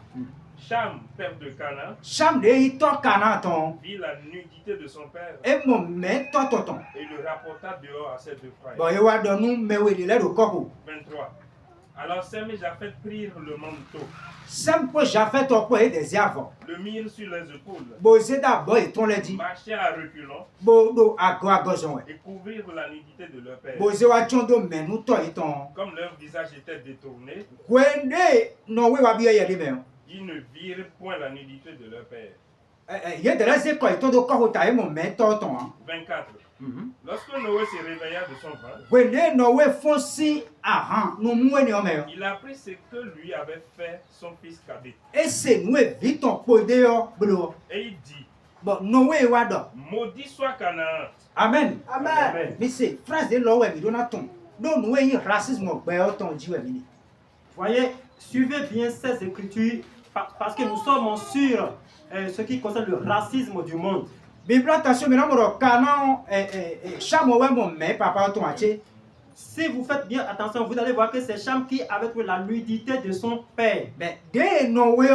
Cham, père de Canaan, Cham de ito Canaan, vit la nudité de son père et mon met toton. et le rapporta dehors à ses 2 frères. Bon, et Wado nous, mais oui, il est le corps. 23. Alors Sem et Japheth prirent le manteau, Simple, j'ai fait ton point des avant. le mirent sur les épaules, Bon, c'est d'abord, et ton l'a dit. marchèrent à reculons Bon, à quoi gauche, et couvrirent la nudité de leur père. bon, c'est Wachondo, mais nous, toi, et ton. Comme leur visage était détourné, Wende, non, oui, Wabia, il y a des mains. ils ne virent point la nudité de leur père. Il y a de la séquence, et ton de corps, t'as mon mais tonton. 24. Lorsque Noé se réveilla de son vin, Wende, non, oui, fonci, ah, nous, mouais, non, mais. il apprit ce que lui avait fait son fils cadet. Et c'est nous, vite, on peut dire, bleu. Et il dit, Bon, non, oui, Wado. maudit soit Canaan, Amen. Amen. Mais c'est phrase de l'eau, mais Donaton. Donc, nous, il y a racisme, ben, autant dit, oui. Voyez, suivez bien ces écritures parce que nous sommes sur ce qui concerne le racisme du monde. Bible, attention, mais non, Canaan, Chamois, mon mère, papa, ton aché. Si vous faites bien attention, vous allez voir que c'est Cham qui avait trouvé la nudité de son père. Mais dès Noé,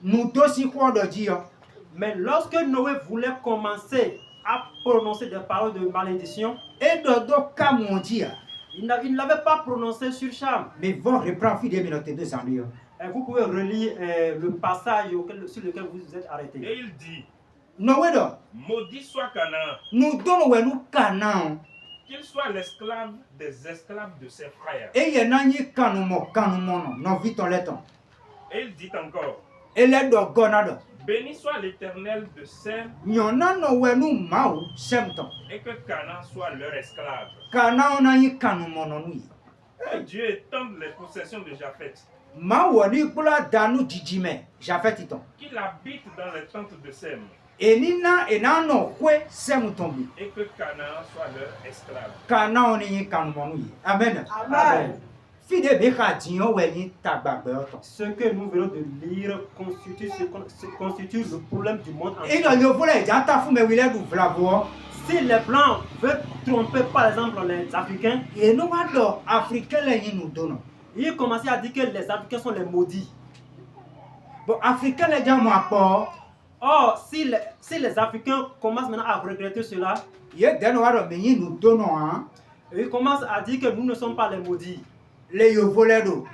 nous deux, si quoi de dire. Mais lorsque Noé voulait commencer à prononcer des paroles de malédiction, Et dodo, comme on dit, il ne l'avait pas prononcé sur Cham. mais vont reprendre fille des minutes de sang. Et vous pouvez relire le passage sur lequel vous vous êtes et arrêté. il dit, Noé, maudit soit Canaan, nous donnons, nous, Canaan. qu'il soit l'esclave des esclaves de ses frères. Et il y a un canon, non, vite, on l'étend. Et il dit encore, Et les deux, gonado. béni soit l'Éternel de Sem Nyona no wenu mau semton. et que Canaan soit leur esclave. Kana ona yi kanu mononu. Que Dieu étende les possessions de Japheth, Ma woni kula danu jijime. Jafet iton. qu'il habite dans les tentes de Sem Enina enano kwe semtombi. et que Canaan soit leur esclave. Kana oni yi kanu monu yi. Amen. Amen. Fide beka dion weni tagbagbe oton. Ce que nous venons de lire constitue le problème du monde Et entier. dans le volet janta fu me wile du vlavo. Si les Blancs veulent tromper par exemple les Africains, Et no wado africain le yi nous donne. ils commençaient à dire que les Africains sont les maudits. Bon africain le jamu apo. Or, si les Africains commencent maintenant à regretter cela, Ye den wado me yi nous donne hein. ils commencent à dire que nous ne sommes pas les maudits. Le yo volet do.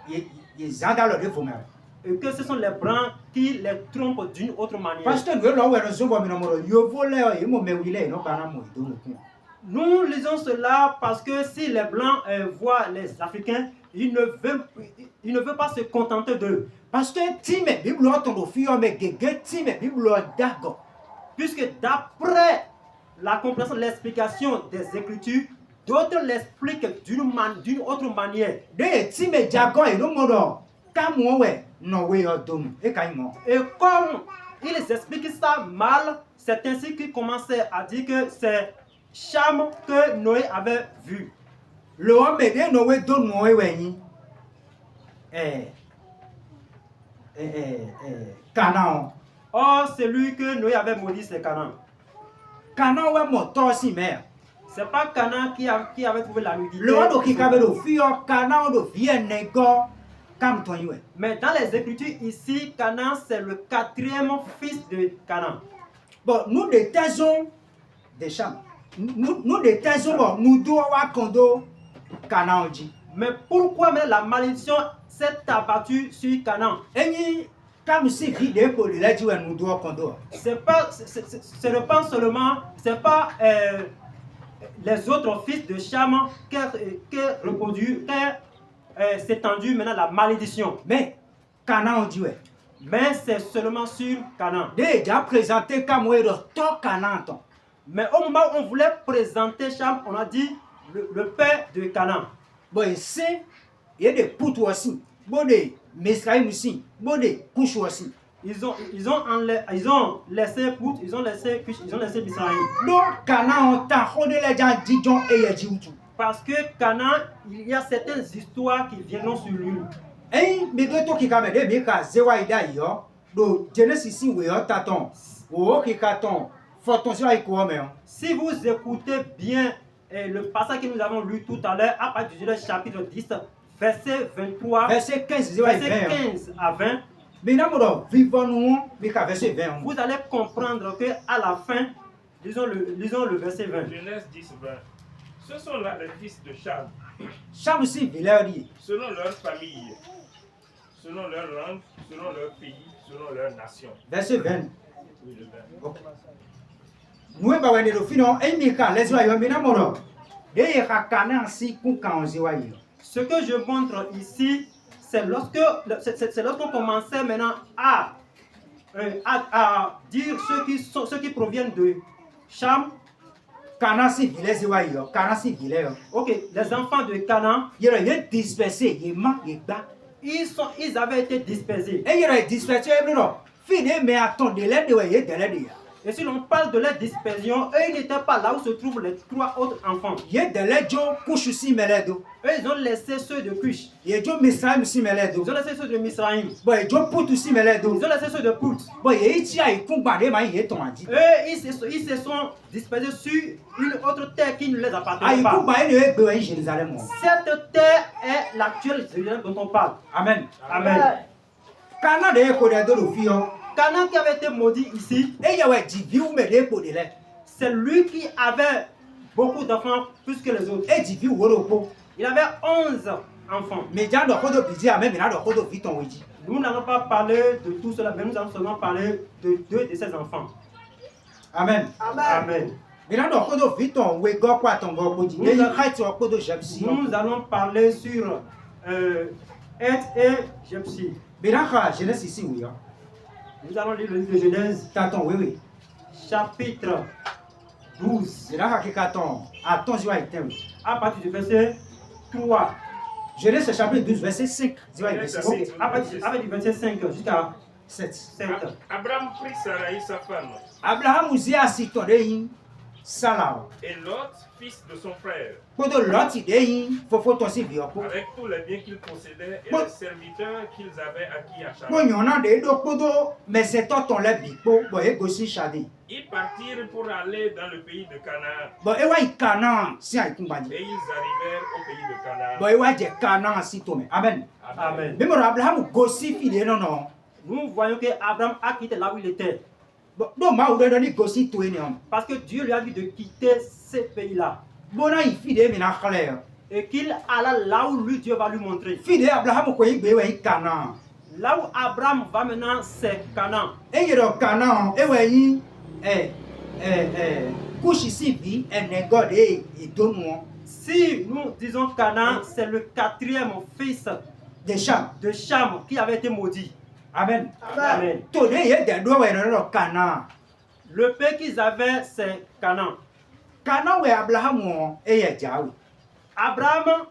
Ye zandalo de fomere. Et que ce sont les Blancs qui les trompent d'une autre manière. Parce que nous l'avons reçu comme nous yo volet et mo me wile no bana mo do no kun. Nous lisons cela parce que si les Blancs voient les Africains, ils ne veulent pas se contenter d'eux. Parce que time Bible entend fio me gege time Bible dago. Puisque d'après la compréhension, l'explication des Écritures, d'autres l'expliquent d'une autre manière. De time jago e no modo. Kamo we no we odom e ka imo. Et comme ils expliquent ça mal, c'est ainsi qu'ils commençaient à dire que c'est Cham que Noé avait vu. Le homme de no we do no we wen. Canaan. Or, celui que Noé avait maudit, c'est Canaan. Canaan we moto si mère. C'est pas Canaan qui avait trouvé la nudité. Le homme qui avait le fio Canaan do vie nego kam ton we. Mais dans les Écritures ici, Canaan c'est le 4e fils de Canaan. Bon, nous détaisons des Cham. Nous détaisons bon, nous doit kondo Canaan dit. Mais pourquoi même la malédiction s'est abattue sur Canaan? Eni comme si vide pour le dit nous doit kondo. Ce n'est pas seulement, c'est pas les autres fils de Cham qui reproduit, s'étendu maintenant la malédiction. Mais Canaan dit ouais. Mais c'est seulement sur Canaan. Déjà présenté comme ouais le to Canaan. Mais au moment où on voulait présenter Cham, on a dit le père de Canaan. Bon, c'est il y a des poutres aussi. Bon, des Misraïm aussi. Bon, des couches aussi. Ils ont laissé Pout, ils ont laissé Cush, ils ont laissé Misraïm. Donc, Canaan, t'as rodé les gens Dijon et Yadjoutou. Parce que Canaan, il y a certaines histoires qui viendront sur lui. Eh, mais deux tours qui kamé des mika zewaïda yo. Do Genesis si we yo taton. O qui katon. Forton avec quoi mais. Si vous écoutez bien le passage que nous avons lu tout à l'heure, à partir du chapitre 10, verset 23, Verset 15 verset 15 à 20, mais nous vivons nous mika verset 20. vous allez comprendre que à la fin, lisons le verset 20. Genèse 10, 20. Ce sont là les fils de Cham, Cham si vileri. selon leur famille, selon leur langue, selon leur pays, selon leur nation. Verset 20. Oui, le 20. Okay. Nous ba wende do fino e mika les wa yo mina moro. De ya Canaan si ku kan zewa yo. Ce que je montre ici, c'est lorsqu'on commençait maintenant à dire ceux qui proviennent de Cham. Canaan si vile zewa yo. Canaan si vile yo. Ok, les enfants de Canaan, Il y a dispersé, il manque de bas. ils avaient été dispersés. Et il y a dispersé, non. Fini, mais attendez, les deux, il y a de l'aide. Et si l'on parle de leur dispersion, eux, ils n'étaient pas là où se trouvent les 3 autres enfants. Il y a de l'aide, couche aussi, mais les deux. Eux, ils ont laissé ceux de Cush. Il y a du Misraïm aussi, mais les deux. Ils ont laissé ceux de Misraïm. Bon, il y a du Pout aussi, mais les deux. Ils ont laissé ceux de Pout. Bon, il y a ici, il y a un bandé, mais il y a ton dit. Eux, ils se sont dispersés sur une autre terre qui ne les Ah, appartenait il pas. faut pas aller Jérusalem. Cette terre est l'actuelle Jérusalem dont on parle. Amen. Amen. Canaan de Koda de l'Ofio. Canaan qui avait été maudit ici, Et il y a dit, vieux, mais des pots de lait. c'est lui qui avait beaucoup d'enfants plus que les autres. Et dit, vieux, ou Il avait 11 enfants. mais il y a de Kodo Bidi, même il y a de Kodo Viton, oui. Nous n'allons pas parler de tout cela, mais nous allons seulement parler de 2 de ses enfants. Amen. Amen. Mais là, dans Kodo Viton, oui, go quoi ton go Bodi. Il y a un Kodo Jepsi. Nous allons parler sur Ed et Jepsi. Mais là, Genèse ici, oui. Nous allons lire le livre de Genèse, Taton, oui, oui. chapitre 12, C'est là qu'il attend. Attends, je vais être. à partir du verset 3. Genèse chapitre 12, verset 5. Je vais être. Ok, à partir du verset 5 jusqu'à 7. 7. Abraham prit Sarai, sa femme, Abraham nous a cité Salah. et Lot, fils de son frère, Kodo Lot idée, faut ton si vieux. avec tous les biens qu'ils possédaient et Bon. les serviteurs qu'ils avaient acquis à Bon, Charan. il y en a des deux Kodo, mais c'est toi ton lait bipo, bon, et aussi chadi. Ils partirent pour aller dans le pays de Canaan, Bon, et ouais, Canaan, si à Kumbadi. et ils arrivèrent au pays de Canaan. Bon, et ouais, j'ai Canaan si toi, Amen. Amen. Mais mon Abraham gossi fidèle, non, non. Nous voyons que Abraham a quitté là où il était. Bon, ma ou donné gossi toi, non. Parce que Dieu lui a dit de quitter ce pays-là. Bon, là, il fidèle, mais n'a clair. Et qu'il alla là où lui, Dieu va lui montrer. Fidèle, Abraham, quoi, il ouais, Canaan. Là où Abraham va maintenant, c'est Canaan. Et il y a Canaan, et ouais, couche ici, vie, et négode, et donne-moi. Si nous disons Canaan, c'est le 4e fils Des chams. de Cham qui avait été maudit. Amen. Amen. Today, il y a des doigts, ouais, non, Canaan. Le père qu'ils avaient, c'est Canaan. Canaan, ouais, Abraham, et il y a Jaoui. Abraham,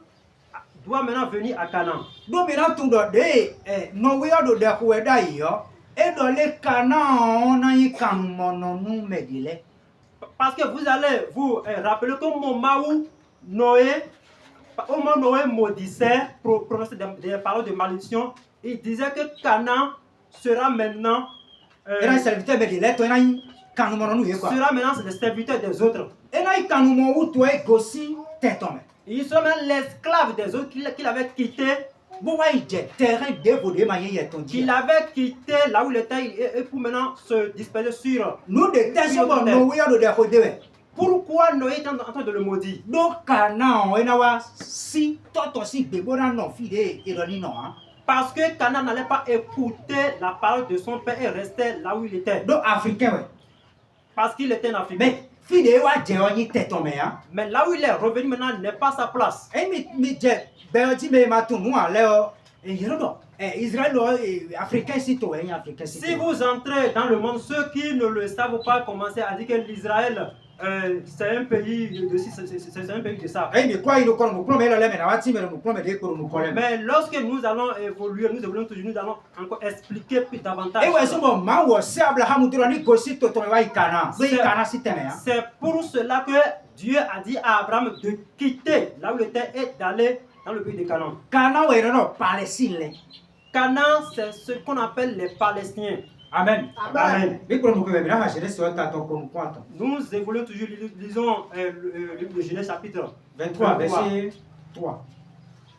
doit maintenant venir à Canaan. Do mina tun do de no we do de ko da yo e do le kana na yi kan mono nu medile. Parce que vous allez vous rappeler qu'au moment où Noé maudissait, prononçait des paroles de malédiction, il disait que Canaan sera maintenant Era serviteur medile to na yi kan mono nu ye quoi. sera maintenant le serviteur des autres. E na yi kan mo wu to e gosi tetome. Il sera maintenant l'esclave des autres qu'il avait quitté. Bo wa yi je terrain de vo de ma ye ton Qu'il di. avait quitté là où il était et pour maintenant se disperser sur. Nu de tese bo no we do de ko de we. Pourquoi Noé est en train de le maudire? Do kana o na wa si toto si gbebo na no fi de e do ni no han. Parce que Canaan n'allait pas écouter la parole de son père et restait là où il était. Do africain we. Parce qu'il était en Afrique. Mais fi de wa je o ni tetome hein. Mais là où il est revenu maintenant n'est pas sa place. E mi je be ti me ma tun nu ale o e yero do Israël africain si to e africain si. Si vous entrez dans le monde, ceux qui ne le savent pas commencer à dire que l'Israël c'est un pays c'est un pays de ça. E mi kwa ilo ko mu prome le me na wa ti me mu prome de ko mu ko le. Mais lorsque nous allons évoluer, nous évoluons toujours, nous allons encore expliquer plus davantage. E we so mo ma wo se Abraham duro ni ko si to to wa ikana. So ikana si tene hein. C'est pour cela que Dieu a dit à Abraham de quitter là où il était et d'aller dans le pays de Canaan. Kana we no Palestine le. Canaan, c'est ce qu'on appelle les Palestiniens. Amen. Amen. Bi ko mu ko be na ha Genèse so ta to ko mu ko ato. Nous évoluons toujours, lisons le livre de Genèse chapitre 23 verset 3.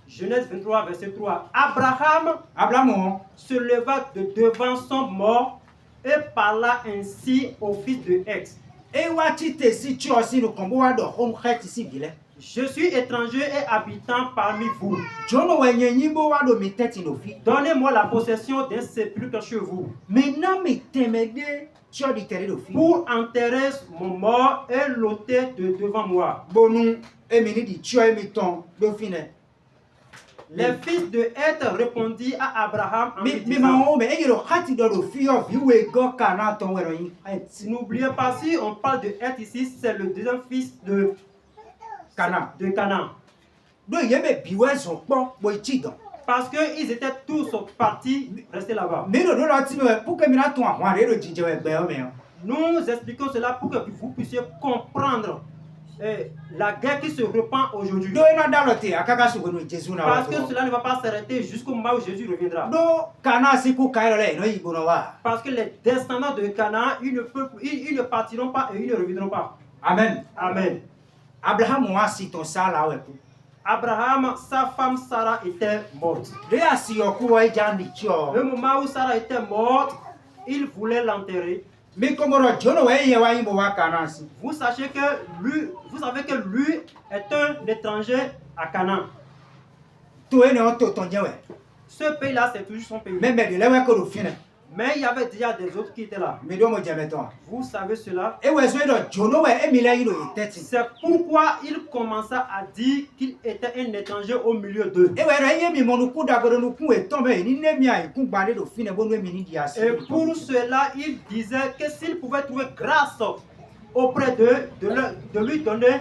Genèse 23 verset 3. Abraham se leva de devant son mort et parla ainsi au fils de Hex. e wa ti te si cho si no kombo wa do home heart si bile. Je suis étranger et habitant parmi vous. Jono we nyenyi bo wa do mi teti no fi. Donnez-moi la possession d'un sépulcre chez vous Maintenant mi temede cho di tere do fi. pour enterrer mon mort et l'ôter de devant moi. Bonu e mi ni di cho e mi ton do fine. Les fils de Heth répondit à Abraham en lui Mi disant, ma o me e yero hati do do fi o vi we go kana ton we ro yin. n'oubliez pas, si on parle de Heth ici, c'est le deuxième fils de Canaan. Do ye me biwe so po bo ti don. Parce qu'ils étaient tous partis rester là-bas. Mi do do la ti me pour que mi na ton àwọn re do jinje we gbe o me. Nous expliquons cela pour que vous puissiez comprendre la guerre qui se répand aujourd'hui. Do ina da lo te akaka so we no Jesu na wa. Parce que cela ne va pas s'arrêter jusqu'au moment où Jésus reviendra. Do kana si ku kai le no yibo no wa. Parce que les descendants de Canaan, ils ne partiront pas et ils ne reviendront pas. Amen. Amen. Abraham wa si ton sa la we ku. Abraham, sa femme Sarah était morte. De asi oku wa jandi cho. Le moment où Sarah était morte, il voulait l'enterrer. Mi komoro jono we ye wa yimbo wa kana si. Vous savez que lui est un étranger à Canaan. To e no to ton je we. Ce pays-là, c'est toujours son pays. Me me de le we ko do fine. Mais il y avait déjà des autres qui étaient là. Mi do mo je me ton. Vous savez cela. E we so do jono we e mi le yiro teti. C'est pourquoi il commença à dire qu'il était un étranger au milieu d'eux. E we re ye mi mo nu ku da godo nu ku e ton be ni ne mi ai ku gba de do fine bo nu mi ni di asi. Et pour cela, il disait que s'il pouvait trouver grâce auprès d'eux, de lui donner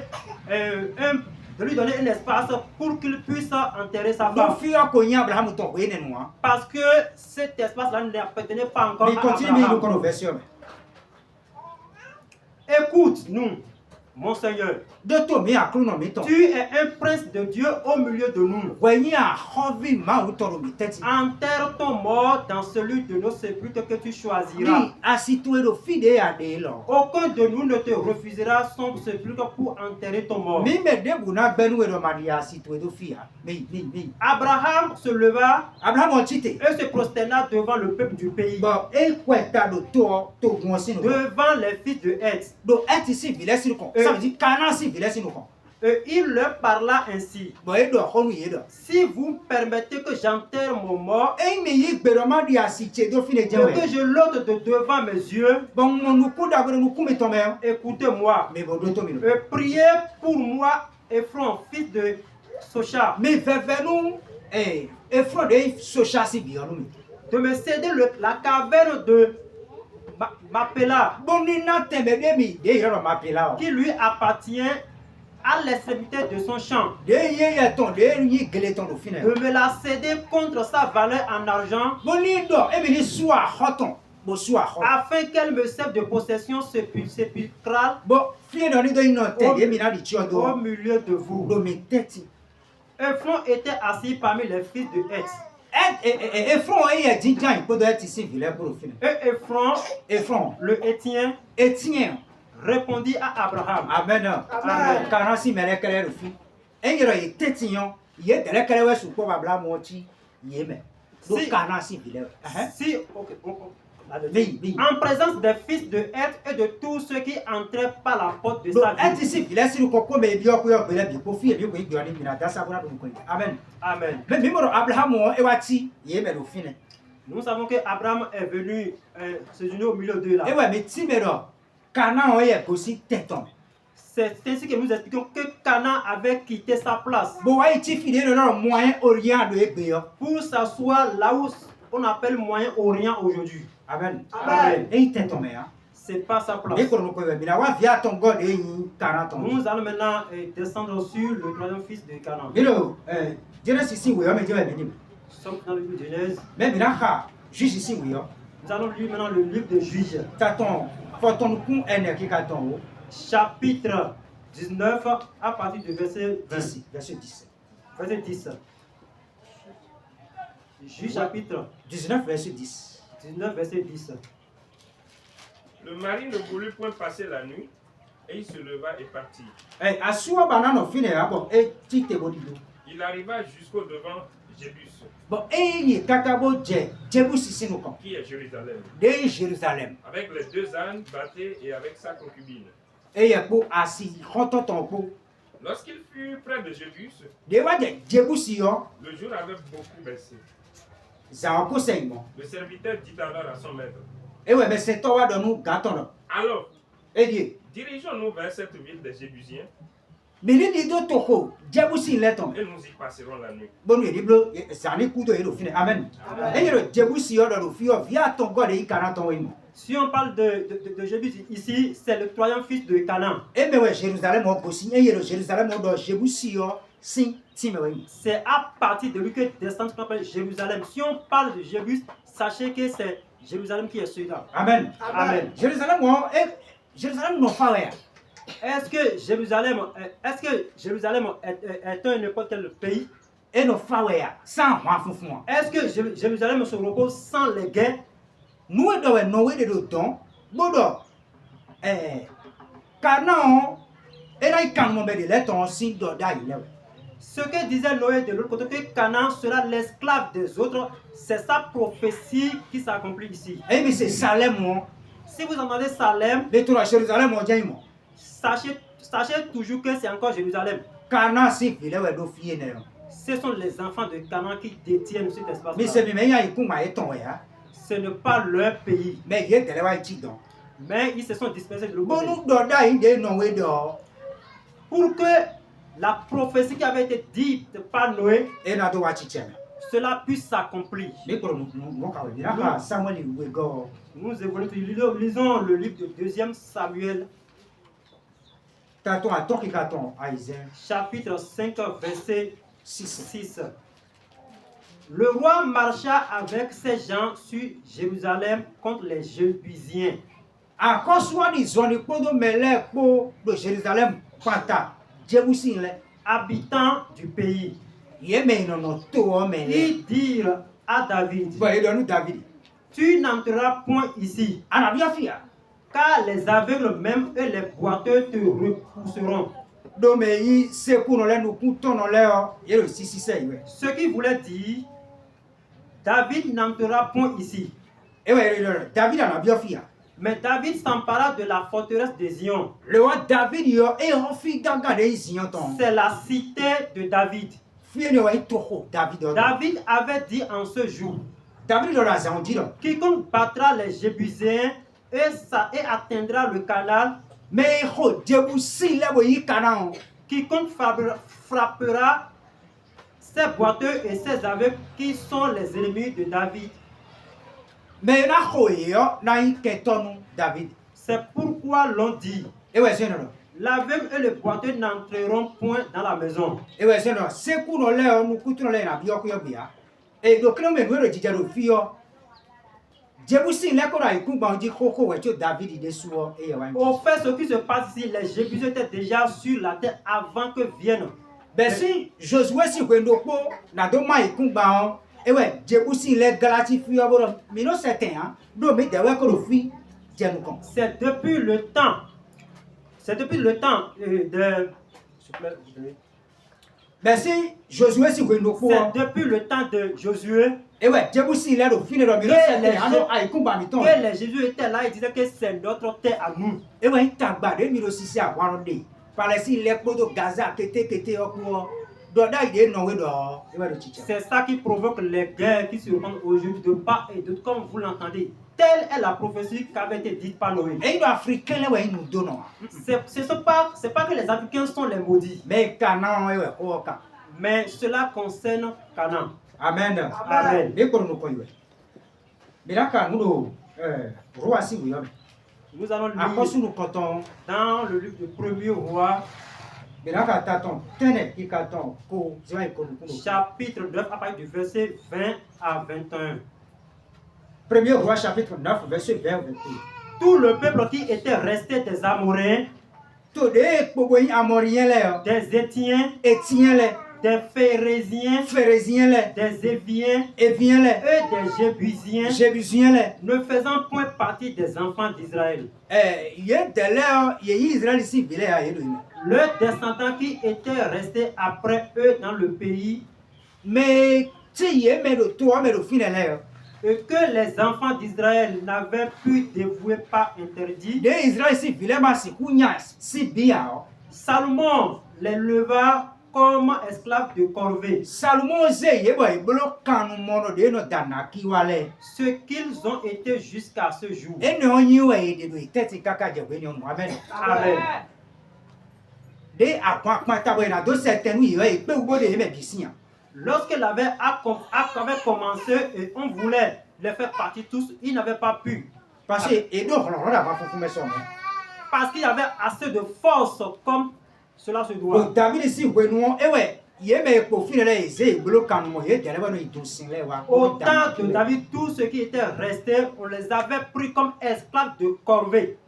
un espace pour qu'il puisse enterrer sa Do femme. fi o ko yin Abraham ton we ne nu wa. Parce que cet espace-là n'appartenait pas encore Mi à continue mi lu ko no Abraham. version. Écoute-nous, mon Seigneur. De to mi akru no mi ton. Tu es un prince de Dieu au milieu de nous. We yin a hovi ma u to mi teti. Enterre ton mort dans celui de nos sépulcres que tu choisiras. Mi asi to e do fi de a de lo. Aucun de nous ne te refusera son sépulcre pour enterrer ton mort. Mi me de bu na gbenu e do ma di asi to e do fi ha. Mi. Abraham se leva Abraham o chite. et se prosterna devant le peuple du pays, Bon, e kweta do to gun si no. devant les fils de Heth. Do eti si vile si kon. Ça veut dire kana si vile si no kon. Et il leur parla ainsi. Bon, e do honu ye do. Si vous permettez que j'enterre mon mort E mi yi gbero ma di asi che do fi ne et je que we. je l'ôte de devant mes yeux, Bon, mo nu ku da godo nu ku mi ton me. écoutez-moi. Me bo do to mi no. Et priez pour moi, Ephron, fils de Socha, Mi veve nu e fro de social si bi onu mi. de me céder la caverne de Mapela, Bon ni na tembe de mi de iro ma pela o. qui lui appartient à l'extrémité de son champ, de ye ya ton de yi gele ton do fine de me la céder contre sa valeur en argent, boni do e bi ni soa hoton bo soa hot afin qu'elle me serve de possession sépulcrale bo fie do ni do ino te e mi na di chi au odo milieu de vous. do mi teti Ephron était assis parmi les fils de Heth. e fron e ye jinjan ko do ti si vile pro fine Et Ephron, e fron le Hétien, e tien répondit à Abraham. amen amen kana si mele kele ru fi e yero e teti yon ye tele kele we su ko babla mo ti ye me do Si- kana si vile Si, oui. en présence des fils de Heth et de tous ceux qui entraient par la porte de sa e ti ville. si vile si ko ko me bi o ko yo bele bi ko fi e bi ko igbo ni mi na da sa bora do ko amen Amen. mais mi mo Abraham o e wa ti ye me do fine Nous savons que Abraham est venu se unir au milieu d'eux là. e wa me ti me do kana o ye ko si teton C'est ainsi que nous expliquons que Canaan avait quitté sa place bo wa ti fi de no moyen orient do egbe yo pour s'asseoir là où on appelle Moyen-Orient aujourd'hui. amen Amen. e teton me ya C'est pas sa e place. ko no ko be na wa via ton god e yin 40 ans Nous allons maintenant descendre sur le troisième fils de Canaan. bilo Genesis si we yo me je be ni Nous sommes dans le livre de Genèse. mais bi na ha juge si we yo Nous allons lire maintenant le livre de Juges, ta ton fo ton kun ene ki ka ton o chapitre 19, à partir du verset 20. 10 verset 10 Verset 10. Juges, chapitre 19 verset 10 19, verset 10. Le mari ne voulut point passer la nuit, et il se leva et partit. asuwa bana no fine ya bon e ti te bodi do Il arriva jusqu'au devant Jébus, bon e yi kaka bo je jebusi sinu kon qui est Jérusalem, de Jérusalem avec les 2 ânes battés et avec sa concubine. e ye po asi hoto ton po Lorsqu'il fut près de Jébus, de wa je jebusi yo le jour avait beaucoup baissé. za ko seimo Le serviteur dit alors à son maître, e we me se to wa do nu gaton no alors, e die dirigeons-nous vers cette ville des Jébusiens mini di do to ko jebusi leton et nous y passerons la nuit. bonu e diblo zani ku do e do fine amen e ye jebusi yo do fi yo via ton god e kana ton imo Si on parle de Jébus ici, c'est le troisième fils de Canaan. e me we Jérusalem o ko si e ye Jérusalem o do jebusi yo sin ti me we C'est à partir de lui que descend ce qu'on appelle Jérusalem. Si on parle de Jébus, sachez que c'est Jérusalem qui est celui-là. amen Amen. Jérusalem o e Jérusalem no fa we Est-ce que Jérusalem est un n'importe quel pays? e no fa we ya san hwa funfun Est-ce que Jérusalem se repose sans les guerres? nous do we no we de do ton bodo kana o e na kan mo be de le ton sin do da ile we Ce que disait Noé de l'autre côté, que Canaan sera l'esclave des autres, c'est sa prophétie qui s'accomplit ici. e mi se Salem o Si vous entendez Salem, de to Jérusalem o jaimo sachez toujours que c'est encore Jérusalem. kana si vile we do fie ne yo Ce sont les enfants de Canaan qui détiennent cet espace. mi se mi me ya iku ma e ton we ya Ce n'est pas leur pays, me ye tele wa ti don mais ils se sont dispersés de l'autre côté. bonu do da in de no we do Pour que la prophétie qui avait été dite par Noé, e na do wa ti cheme cela puisse s'accomplir. mi ko no ka we na ka Samuel we go Nous évoluons, lisons le livre de 2 Samuel, ta ton a to ki ka ton Isaiah chapitre 5, verset 6 6. Le roi marcha avec ses gens sur Jérusalem contre les Jébusiens, akoswa ni zoni podo mele po do Jérusalem pata jebusi le habitants du pays. ye me no to o mele Ils dirent à David, bo e do nu David tu n'entreras point ici, ana bia fia car les aveugles même et les boiteux te repousseront. do me yi se ku no le nu ku to no le o ye lo sisi se iwe Ce qui voulait dire, David n'entrera point ici. e we David ana bia fia Mais David s'empara de la forteresse de Zion. le wa David yo e ho fi gaga de zion ton C'est la cité de David. fie ne wa to ho David o David avait dit en ce jour, David do la zan di do quiconque battra les Jébusiens et atteindra le canal, me ho jebusi le bo yi kana o quiconque frappera ces boiteux et ces aveugles qui sont les ennemis de David. me na ho yo na yi ke tonu David C'est pourquoi l'on dit, e we se no La veuve et le boiteux n'entreront point dans la maison. Et ouais, c'est non, c'est qu'on a l'air, nous coûtons l'air, n'a bien que bien. Et donc, nous, nous, le djidjaro fio. Jébusi, là, qu'on a eu, qu'on dit, Koko, ouais, tu David, il est sourd, et ouais. Au fait, ce qui se passe ici, les Jébusiens étaient déjà sur la terre avant que vienne. Ben si, Josué, si vous n'avez pas, n'a pas eu, qu'on va, et ouais, Jébusi, les Galatis, fio, mais non, c'est un, nous, mais d'ailleurs, qu'on a fait, c'est depuis le temps. C'est depuis le temps de. Ben si, Josué, si vous n'avez pas. C'est depuis le temps de Josué. Et ouais, Jébusi, là, le fin de l'homme, que les Jésus étaient là, ils disaient que c'est notre terre à nous. Et ouais, il t'a gardé, mais aussi, c'est à voir. Palestine, les pots de Gaza, qui étaient au courant. C'est ça qui provoque les guerres qui se répandent aujourd'hui de part et d'autre, comme vous l'entendez. Telle est la prophétie qui avait été dite par Noé. Et les Africains, nous donnons. C'est pas que les Africains sont les maudits. Mais Canaan, mais cela concerne Canaan. Amen. Amen. Mais là, quand nous, nous allons lire dans le livre du 1er roi. Chapitre 9, à partir du verset 20 à 21. 1er roi, chapitre 9, verset 20 à 21. Tout le peuple qui était resté des Amoréens, des Étiens, des Phérésiens, des Éviens et des Jébusiens, ne faisant point partie des enfants d'Israël. Leurs descendants qui étaient restés après eux dans le pays, et que les enfants d'Israël n'avaient pu dévouer par interdit, Salomon les leva comme esclaves de corvée. Ce qu'ils ont été jusqu'à ce jour. Amen. Lorsqu'elle avait commencé et on voulait les faire partir tous, ils n'avaient pas pu. Parce qu'il y avait assez de force comme cela se doit. Au temps de David, tous ceux qui étaient restés, on les avait pris comme esclaves de corvée.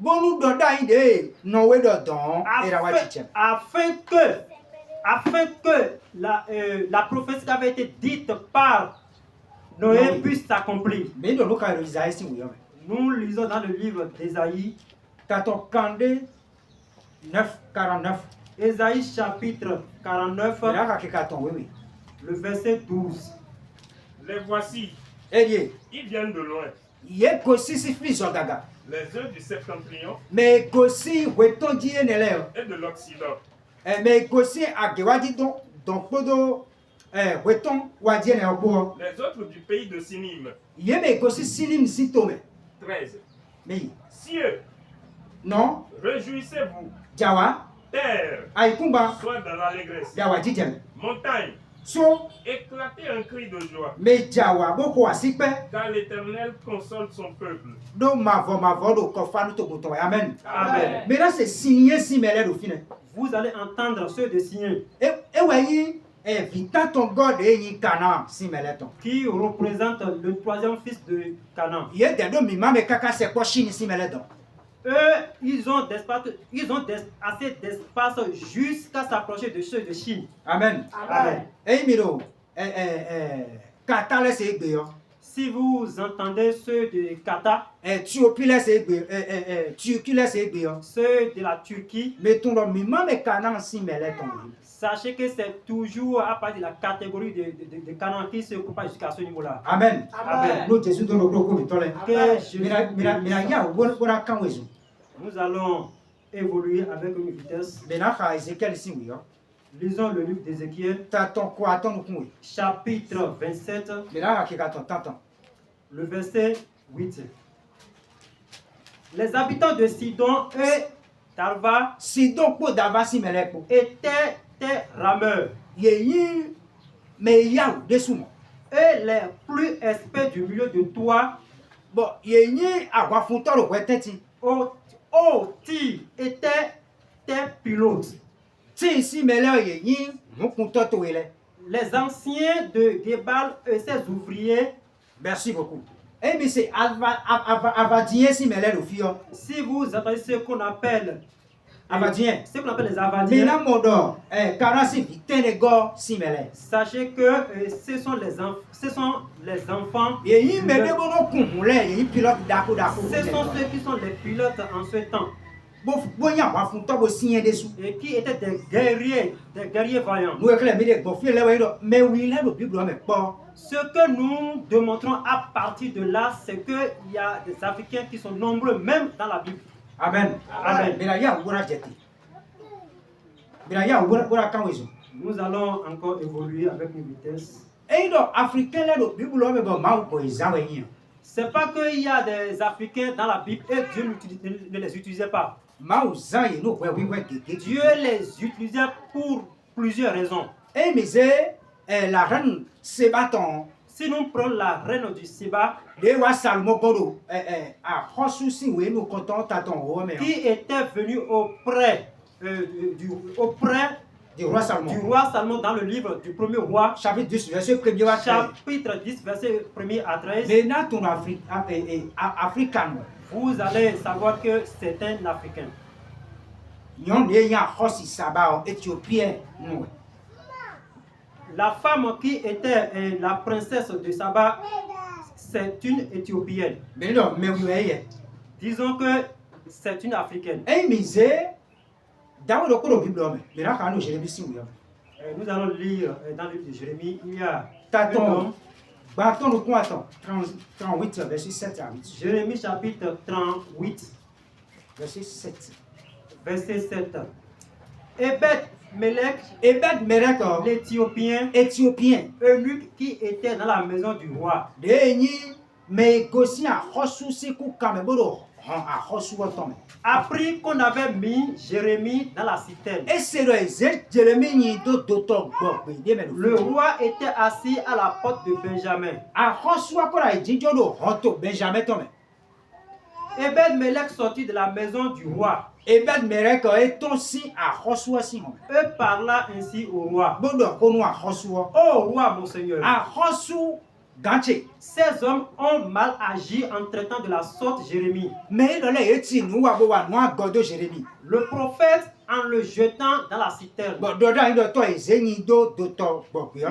Afin que la prophétie qui avait été dite par Noé puisse s'accomplir. Nous lisons dans le livre d'Ésaïe, 9:49. Ésaïe chapitre 49, le verset 12. Les voici, ils viennent de loin. Les œufs du septentrion et de l'Occident. Les autres du pays de Sinim. 13. Cieux, non, réjouissez-vous. Jawa, Terre, soit dans l'allégresse. Montagne, éclatez un cri de joie. Car l'Éternel console son peuple. Amen. Amen. Mais là, c'est signé si mêlé au final. Vous allez entendre ceux de signer. Qui représente le troisième fils de Canaan. Eux, ils ont assez d'espace jusqu'à s'approcher de ceux de Chine. Amen. Amen. Si vous entendez ceux de Qatar, ceux de la Turquie, sachez que c'est toujours à partir de la catégorie de Canaan qui se propage jusqu'à ce niveau-là. Amen. Amen. Nous allons évoluer avec une vitesse. Lisons le livre d'Ézéchiel, chapitre 27, le verset 8. Les habitants de Sidon et d'Arva étaient des rameurs. Et les plus experts du milieu de toi, Oti, étaient des pilotes. Les anciens de Gebal et ses ouvriers. Merci beaucoup. Eh mais c'est Avadien si mêlé le fio. Si vous entendez ce qu'on appelle Avadien, ce qu'on appelle les Avadiens, sachez que ce sont les enfants. Ce sont ceux qui sont les pilotes en ce temps. Et qui étaient des guerriers vaillants. Ce que nous démontrons à partir de là, c'est qu'il y a des Africains qui sont nombreux, même dans la Bible. Amen. Amen. Nous allons encore évoluer avec une vitesse. C'est pas qu'il y a des Africains dans la Bible et Dieu ne les utilisait pas. Dieu les utilisait pour plusieurs raisons. La reine Sébaton. Si nous prenons la reine du Séba, qui était venue auprès du roi Salomon dans le livre du premier roi, chapitre 10, verset 1er à 13. Chapitre 10, verset 1er à 13. Vous allez savoir que c'est un Africain. La femme qui était la princesse de Saba, c'est une Éthiopienne. Disons que c'est une Africaine. Nous allons lire dans le livre de Jérémie, il y a un homme. 38, verset 7 à 8. Jérémie chapitre 38, verset 7. Verset 7. Ebed-Melech, l'Éthiopien, eunuque qui était dans la maison du roi, apprit qu'on avait mis Jérémie dans la citerne. Le roi était assis à la porte de Benjamin. Ebed-Melech sortit de la maison du roi. Et parla ainsi au roi. Oh roi, mon seigneur, ces hommes ont mal agi en traitant de la sorte Jérémie. Le prophète, en le jetant dans la citerne,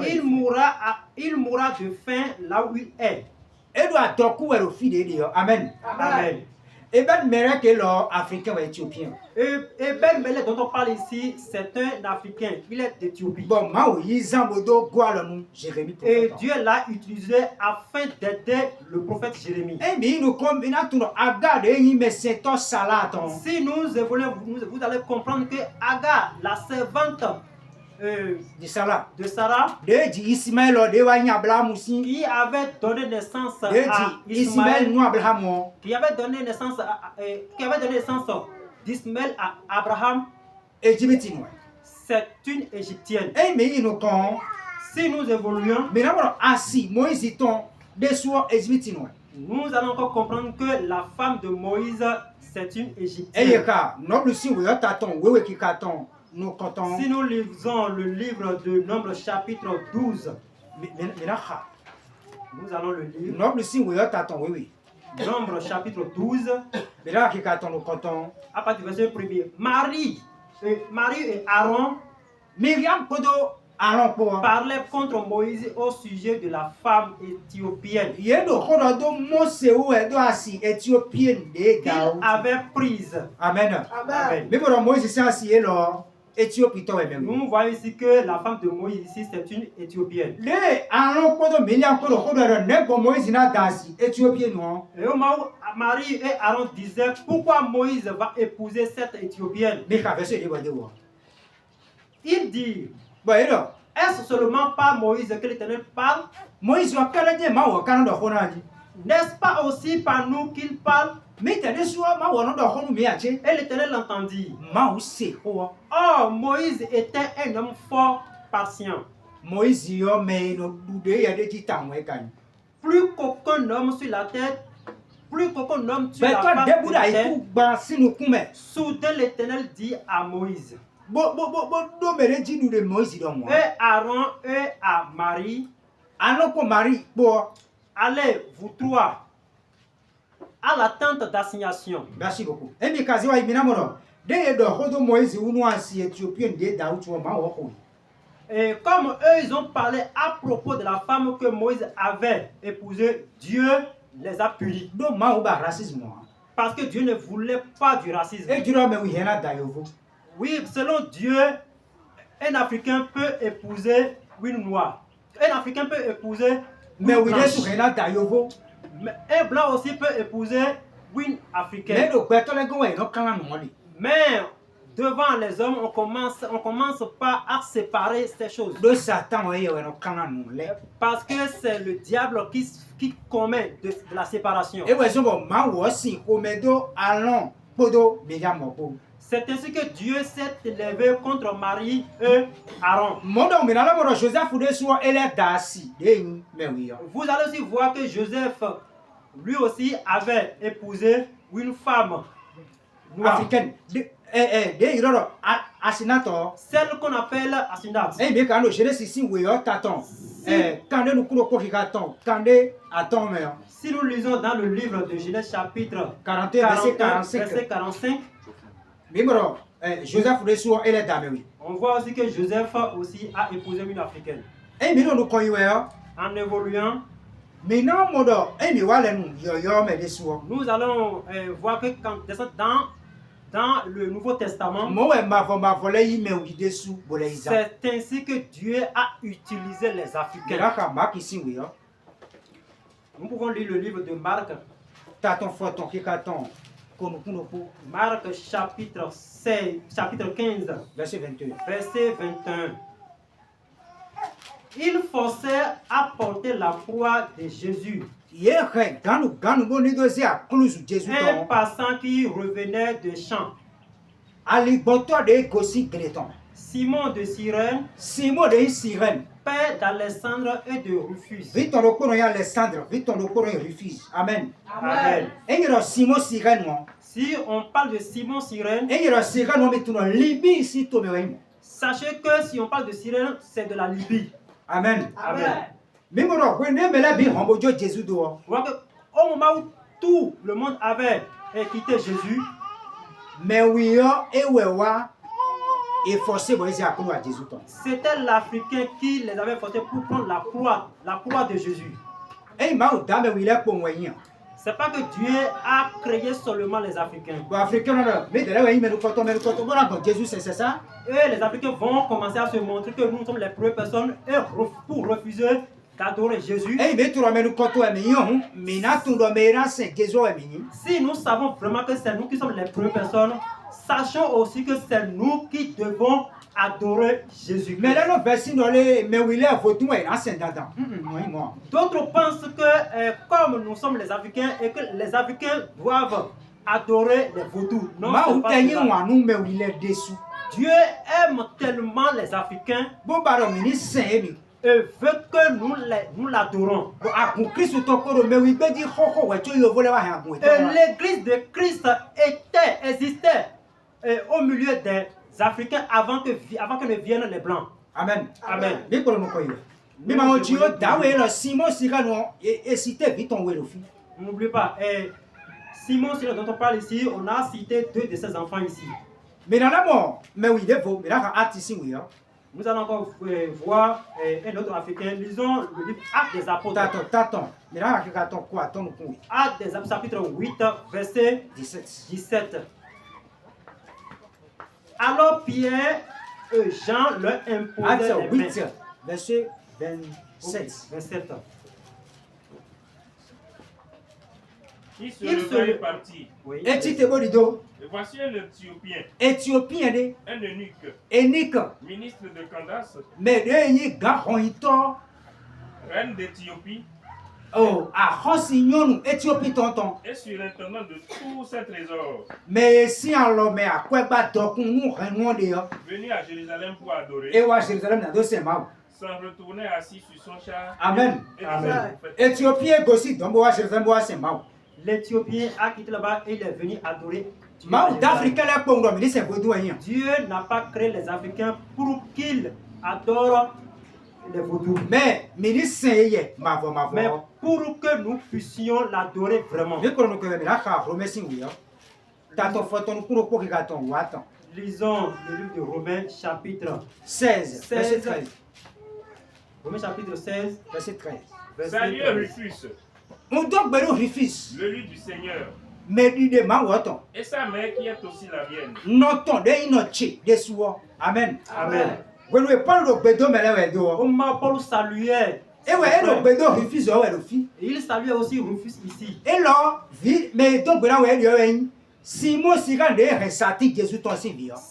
il mourra de faim là où il est. Amen. Amen. Ebed-Melech est l'Africain ou Éthiopien. Ebed-Melech dont on parle ici, c'est un Africain. Il est d'Éthiopie. Et Dieu l'a utilisé afin d'aider le prophète Jérémie. Si nous évoluons, vous allez comprendre que Agar, la servante de Sarah, qui avait donné naissance à Ismaël, qui avait donné naissance d'Ismaël à Abraham, c'est une Égyptienne. Si nous évoluons, nous allons encore comprendre que la femme de Moïse, c'est une Égyptienne. Si nous lisons le livre de Nombre chapitre 12, nous allons le lire. Nombre chapitre 12, à partir du verset 1er. Marie et Aaron parlaient contre Moïse au sujet de la femme éthiopienne qu'il avait prise. Amen. Amen. Nous voyons ici que la femme de Moïse ici c'est une Éthiopienne. Et au moment où Marie et Aaron disaient pourquoi Moïse va épouser cette Éthiopienne, il dit est-ce seulement par Moïse que l'Éternel parle? N'est-ce pas aussi par nous qu'il parle? Et l'Éternel l'entendit. Oh, Moïse était un homme fort patient. Plus qu'aucun homme sur la terre, plus qu'aucun homme tue Mais la toi, face debout de là, la il terre, faut banser nous coumer. soudain l'Éternel dit à Moïse Bon, mais dit nous de Moïse dans moi. et Aaron et à Marie, Alors qu'on Marie, bon, allez, vous trois, à la tente d'assignation. merci beaucoup. Et mes casiers, il m'a dit, dès que Moïse ou nous assis Éthiopien, dès que tu m'as dit, Et comme eux, ils ont parlé à propos de la femme que Moïse avait épousée, Dieu les a punis. donc moi, on va racisme. Parce que Dieu ne voulait pas du racisme. Et tu dois me dire, d'ailleurs. Oui, selon Dieu, un Africain peut épouser une noire. Un Africain peut épouser Mais une oui, blanche. sur Renat d'ailleurs. Mais un blanc aussi peut épouser une Mais africaine. le père, les gars, ils ont quand même. Mais devant les hommes, on commence pas à séparer ces choses. De Satan, ils ont quand même. Parce que c'est le diable qui commet de la séparation. Et vous bon, moi aussi, au médo, allons, podo, déjà mon pauvre. C'est ainsi que Dieu s'est élevé contre Marie et Aaron. Mon don, mais là, mon Joseph, vous devez soit elle est d'assis. Mais oui. Vous allez aussi voir que Joseph, lui aussi, avait épousé une femme noire. Africaine. Assinator. Celle qu'on appelle Asinat. Eh bien, quand je suis ici, oui, t'attends. Quand nous courons pour qu'il attend, quand attend, mais. Si nous lisons dans le livre de Genèse chapitre 41, verset 45. verset 45, Mais bon, Joseph, vous devez soit elle est d'âme, oui. on voit aussi que Joseph aussi a épousé une africaine. Eh bien, nous croyons, En évoluant, mais non, mon don, eh bien, voilà, nous, yo, mais des soirs. nous allons voir que quand dans le Nouveau Testament, Moi, ma volée, il met au dessous, pour les gens. c'est ainsi que Dieu a utilisé les Mais Africains. là, quand Marc ici, oui, Nous pouvons lire le livre de Marc, t'attends, fort, ton qui attend, qu'on nous Marc chapitre 15, verset 22. verset 21. Il forçait à porter la croix de Jésus. Hier, quand nous bonnes dossiers à close Jésus, Un passant qui revenait de champ. Ali boto de Gossi Greton. Simon de Cyrène, Simon de Sirène. père d'Alexandre et de Rufus. Vite on le connaît Alexandre, vite on le connaît Rufus. Amen. Amen. Et il y a Simon Sirène, moi. Si on parle de Simon Cyrène, Et il y a Sirène, moi, mais tout le Libye ici, tout le monde. sachez que si on parle de Cyrène, c'est de la Libye. Amen. Amen. Mais moi, je connais la vie, on va dire Jésus dehors. Vous voyez qu'au moment où tout le monde avait quitté Jésus, Mais oui, et ouais, et forcé, moi, ils à courir à Jésus. c'était l'Africain qui les avait forcés pour prendre la croix de Jésus. Et il m'a dit, mais oui, il est pour moi. C'est pas que Dieu a créé seulement les Africains. Bon, Africain, non, mais de là, oui, mais nous comptons, voilà, donc Jésus, c'est ça. Et les Africains vont commencer à se montrer que nous sommes les premières personnes et pour refuser d'adorer Jésus. Eh, mais tu ramènes nous comptons, mais là, tu dois me c'est Jésus, Si nous savons vraiment que c'est nous qui sommes les premières personnes, sachons aussi que c'est nous qui devons adorer Jésus. Mais là, nous versions dans les, mais oui, là, faut tout, c'est dedans. Moi. D'autres pensent que comme nous sommes les Africains et que les Africains doivent adorer les vaudous. Non, c'est pas cela. Nous, mais oui, il est dessous. Dieu aime tellement les Africains Bon, bah, le ministre, c'est et veut que nous l'adorons. bon, à pour Christ, ton corps, mais oui, ben, dit, ouais, tu veux voler, Et l'église de Christ existait au milieu des Africains avant que ne viennent les Blancs. Amen. Amen. Mais pour nous, quoi, mais ma Dieu, d'ailleurs, le Simon Cyrano, et cité vite ton wélo. N'oubliez pas, Simon, dont on parle ici, on a cité 2 de ses enfants ici. Mais dans la mort, mais oui, il faut, mais là, quand ici, oui, Nous allons encore voir un autre Africain. Lisons le livre Actes des Apôtres. T'attends. Mais là, attends quoi? Attends, nous, Actes des Apôtres, chapitre 8, verset 17. Alors Pierre et Jean leur imposaient les mains. 8, verset 27. 27. Il se leva et partit. Oui. Et tu te vois, Lido, Et voici un Éthiopien, Éthiopien, un eunuque, Énique, ministre de Candace, mais les gars, on y tord. reine d'Éthiopie, Oh, à Rosignon, Éthiopie, tonton. et surintendant de tous ses trésors, Mais si on l'a mis à quoi battre, nous, renouons d'ailleurs. venu à Jérusalem pour adorer, Et ouais, Jérusalem, dans 2 mois. s'en retournait assis sur son char. Amen. Et Amen. disait au prophète, Éthiopien, aussi, donc, ouais, Jérusalem, c'est mort. l'Éthiopien a quitté là-bas et il est venu adorer Dieu. Dieu n'a pas créé les Africains pour qu'ils adorent les vaudous. Mais pour que nous puissions l'adorer vraiment. Lisons le livre de Romains chapitre 16, verset 13. Romains chapitre 16, verset 13. Salut refuse le lit du Seigneur et sa mère qui est aussi la mienne. Amen. Amen. Comment Paul saluait. Il saluait aussi Rufus ici.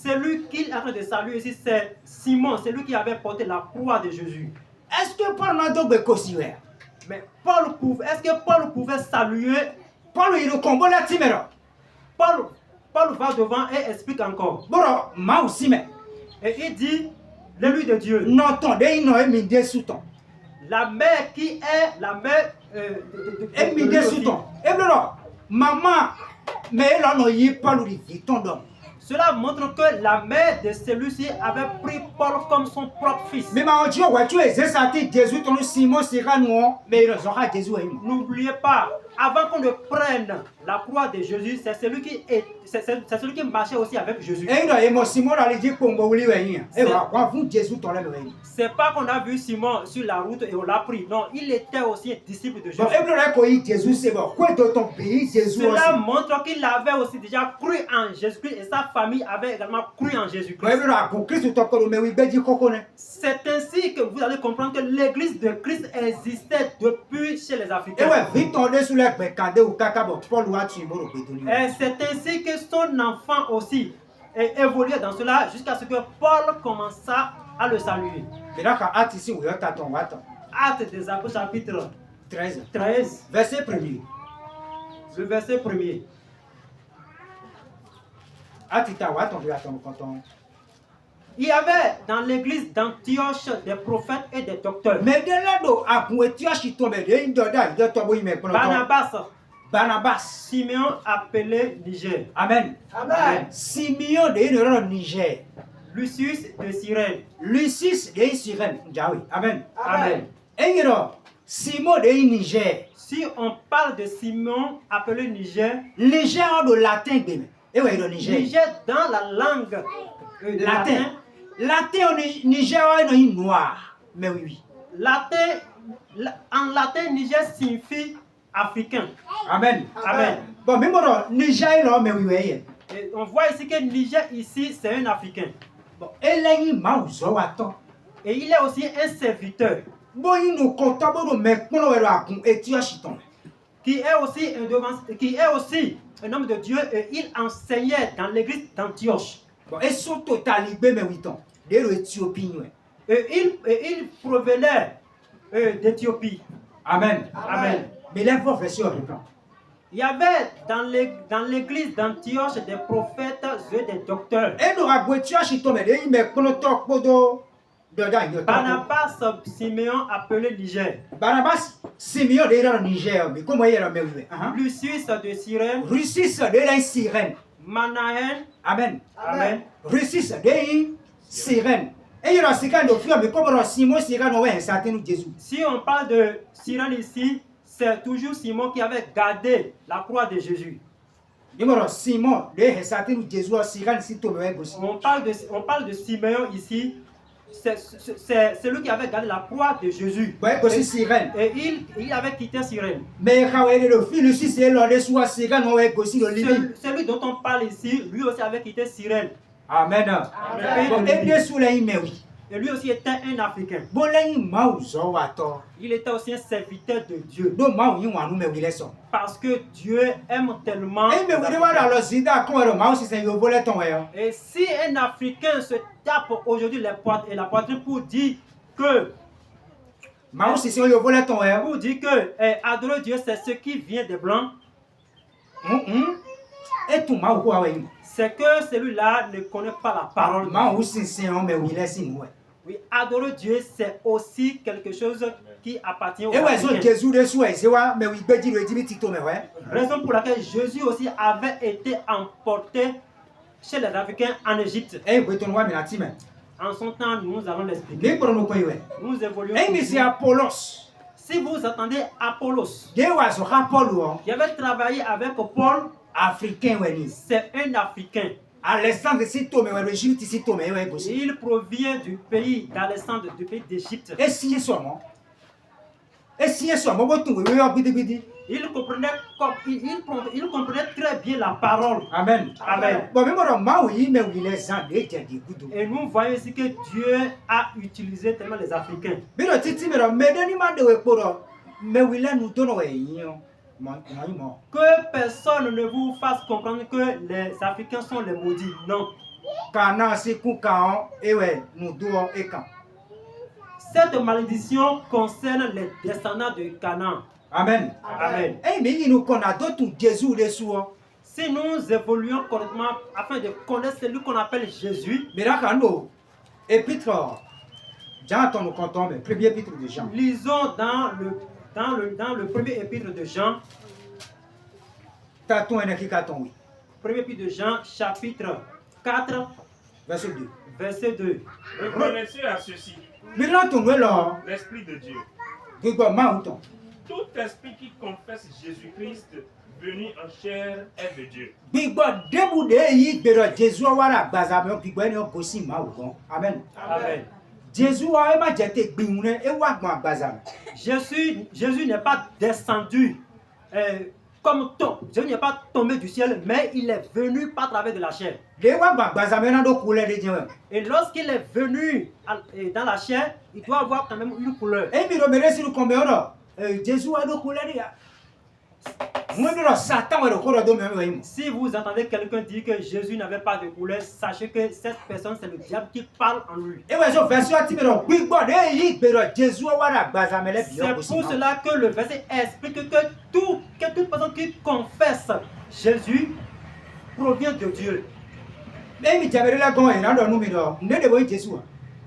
Celui qu'il est en train de saluer ici, c'est Simon, celui qui avait porté la croix de Jésus. Est-ce que Paul n'a donc considéré? Mais est-ce que Paul pouvait saluer? Paul va devant et explique encore. Et il dit, l'élu de Dieu. La mère qui est la mère maman, mais elle n'en y pas le Cela montre que la mère de celui-ci avait pris Paul comme son propre fils. N'oubliez pas, avant qu'on ne prenne la croix de Jésus, c'est celui qui marchait aussi avec Jésus. C'est pas qu'on a vu Simon sur la route et on l'a pris. Non, il était aussi un disciple de Jésus. Cela montre qu'il avait aussi déjà cru en Jésus-Christ et sa famille avait également cru en Jésus-Christ. C'est ainsi que vous allez comprendre que l'église de Christ existait depuis chez les Africains. Et c'est ainsi que son enfant aussi évoluait dans cela jusqu'à ce que Paul commença à le saluer. Actes des Apôtres chapitre 13. Verset 1er. Le verset 1er. Il y avait dans l'église d'Antioche des prophètes et des docteurs. Barnabas, Simeon appelé Niger. Amen. Simeon de Niger. Lucius de Cyrène. Amen. Et Simon de Niger. Si on parle de Simon appelé Niger, Niger de latin. Niger dans la langue latin. Latin au Niger est noir. Mais oui. En latin, Niger signifie africain. Amen. Bon, même Niger là, mais oui. Et on voit ici que Niger ici, c'est un africain. Bon, et il est aussi un serviteur. Qui est aussi un homme de Dieu et il enseignait dans l'église d'Antioche. Et il provenait d'Éthiopie. Amen. Mais l'info version il y avait dans l'église d'Antioche des prophètes et des docteurs. Barnabas, Simeon appelé Niger. Barnabas, Simeon de Niger. Comment il est Lucius de Cyrène. Manahen. Amen. Lucius de Cyrène. Et il y a Simon, si on parle de Cyrène ici, c'est toujours Simon qui avait gardé la croix de Jésus. Simon, on parle de Simeon ici, c'est celui qui avait gardé la croix de Jésus. Et il avait quitté Cyrène. Mais celui dont on parle ici, lui aussi avait quitté Cyrène. Amen. Et lui aussi était un Africain. Il était aussi un serviteur de Dieu. Parce que Dieu aime tellement. Et si un Africain se tape aujourd'hui la poitrine pour dire que adorer Dieu c'est ce qui vient des Blancs, c'est que celui-là ne connaît pas la parole. Oui, adorer Dieu, c'est aussi quelque chose qui appartient aux Et ouais, so Africains. Jésus de soi, c'est ouais, mais oui, bédi le dit tito mais ouais. Raison pour laquelle Jésus aussi avait été emporté chez les Africains en Égypte. Eh, oui, ton roi mais la time. En son temps, nous allons l'expliquer. Les pour nous quoi ouais. Nous évoluons. Eh, mais c'est Apollos. Si vous attendez Apollos, Des ouais, so Apollo. qui avait travaillé avec Paul, Africain ouais ni. c'est un Africain. Alexandre Sito mais ouais, Égypte Sito mais ouais aussi. Il provient du pays d'Alexandre, du pays d'Égypte. Et si est soit moi. Et si est soit moi, bon tout oui, bidi bidi. Il comprenait très bien la parole. Amen. Amen. Bon, mais moi oui, mais oui les gens les dit goudou. Et nous voyons ici que Dieu a utilisé tellement les Africains. Mais le titi mais deni ma de we poro. Mais oui là nous donne ouais yin. Que personne ne vous fasse comprendre que les Africains sont les maudits. Non. Kana si ku kan e ouais nous doit et kan. Cette malédiction concerne les descendants de Canaan. Amen. Amen. Eh mais il nous connaît d'autres Jésus les sous. Si nous évoluons correctement afin de connaître celui qu'on appelle Jésus, Mais là quand nous épître Jean ton nous comptons mais premier épître de Jean. lisons dans le premier épître de Jean, Taton et qui katon oui. premier épître de Jean, chapitre 4, Verset 2. verset 2. Reconnaissez à ceci Mais là ton là l'Esprit de Dieu. que quoi mauton. Tout esprit qui confesse Jésus-Christ venu en chair est de Dieu. Gbigbo debude yi gbero Jésus wara gbaza me gbigbo ni ko si ma wo. Amen. Amen. Jésus wa e ma jete gbihun e wa gbon gbaza. Jésus n'est pas descendu comme ton. Jésus n'est pas tombé du ciel, mais il est venu par travers de la chair. Le wa gbaza me na do couleur de Dieu. Et lorsqu'il est venu dans la chair, il doit avoir quand même une couleur. E mi do mere si ko me oro. Jésus wa do couleur ya. Moi de Satan wa do ko do me me. Si vous entendez quelqu'un dire que Jésus n'avait pas de couleur, sachez que cette personne, c'est le diable qui parle en lui. E wa so version ti me do gbigbo de yi gbero Jésus wara gbaza me le bi o ko C'est si. pour cela que le verset explique que toute personne qui confesse Jésus provient de Dieu. E mi jabere la gon e na do nu mi do. Ne de bo Jésus.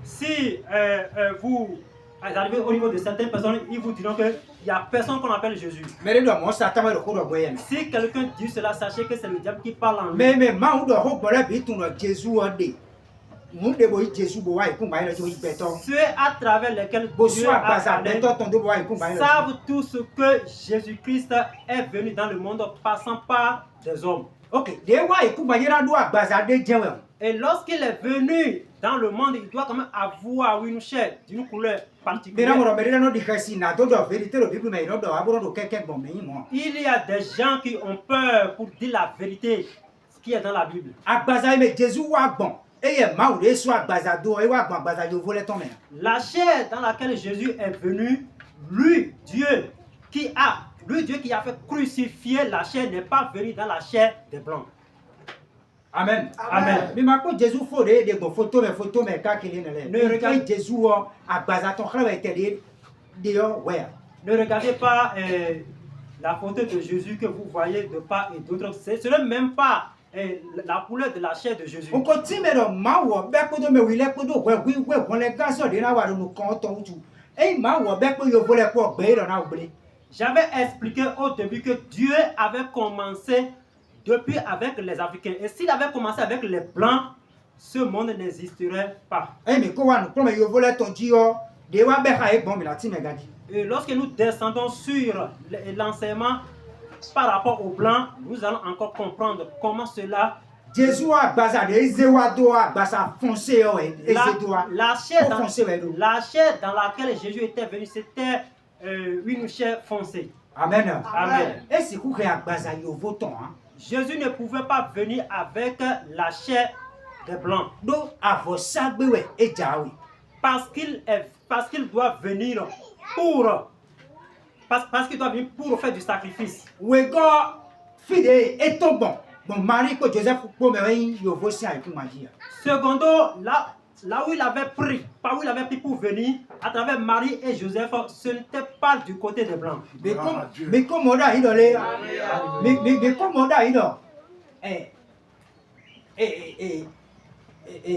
Si vous arrivez au niveau de certaines personnes, ils vous diront qu'il n'y a personne qu'on appelle Jésus. Mais do mo Satan wa do ko do boyen. Si quelqu'un dit cela, sachez que c'est le diable qui parle en lui. Mais ma ou do ho gboro bi tun do Jésus o de. Mu de bo Jésus bo wa ikun ba yin jo beto. Ceux à travers lesquels Bo Dieu so a agbaza parlé beto ton do bo wa ikun ba yin. savent tout ce que Jésus-Christ est venu dans le monde passant par des hommes. OK, de wa ikun ba yin do agbaza de jewe. Et lorsqu'il est venu dans le monde, il doit quand même avoir une chair d'une couleur Mais particulière. na mo me no di kasi na do vérité le Bible mais no do aburo do keke bon me yin mo. Il y a des gens qui ont peur pour dire la vérité, ce qui est dans la Bible. Agbaza me Jésus wa gbon. E ye ma ou de so agbaza do e wa gbon agbaza yo vole ton me. La chair dans laquelle Jésus est venu, lui, Dieu qui a fait crucifier la chair, n'est pas venu dans la chair des blancs. Amen. Amen. Mais ma ko Jésus fo de go photo me ka kele ne le. Ne regarde Jésus o agbaza ton khala wa te de yo where. Ne regardez pas la photo de Jésus que vous voyez de part et d'autre. Ce n'est même pas la couleur de la chair de Jésus. On continue de ma wo be ko do me wi le ko do we won le ga so de na wa no kan to utu. E ma wo be ko yo vole ko gbe ro na obele. J'avais expliqué au début que Dieu avait commencé depuis avec les Africains. Et s'il avait commencé avec les Blancs, ce monde n'existerait pas. Eh mais ko wa no pro me yo vole ton ji o de wa be ha e bon mi la ti me gadi. Et lorsque nous descendons sur l'enseignement par rapport aux Blancs, nous allons encore comprendre comment cela... Jésus a agbaza de ezewa do agbaza foncé o e ezedoa. La chair dans laquelle Jésus était venu, c'était une chair foncée. Amen. Amen. Et si ku re agbaza yo voton hein. Jésus ne pouvait pas venir avec la chair des Blancs. Do avo sagbe we e jawi. Parce qu'il doit venir parce qu'il doit venir pour faire du sacrifice. We go fide e to bon. Bon Marie ko Joseph ko me yin yo vo si ai ku ma dia. Secondo, là où il avait pris, par où il avait pris pour venir, à travers Marie et Joseph, ce n'était pas du côté des Blancs. Mais comme on a idolé. Mais comme on a idolé.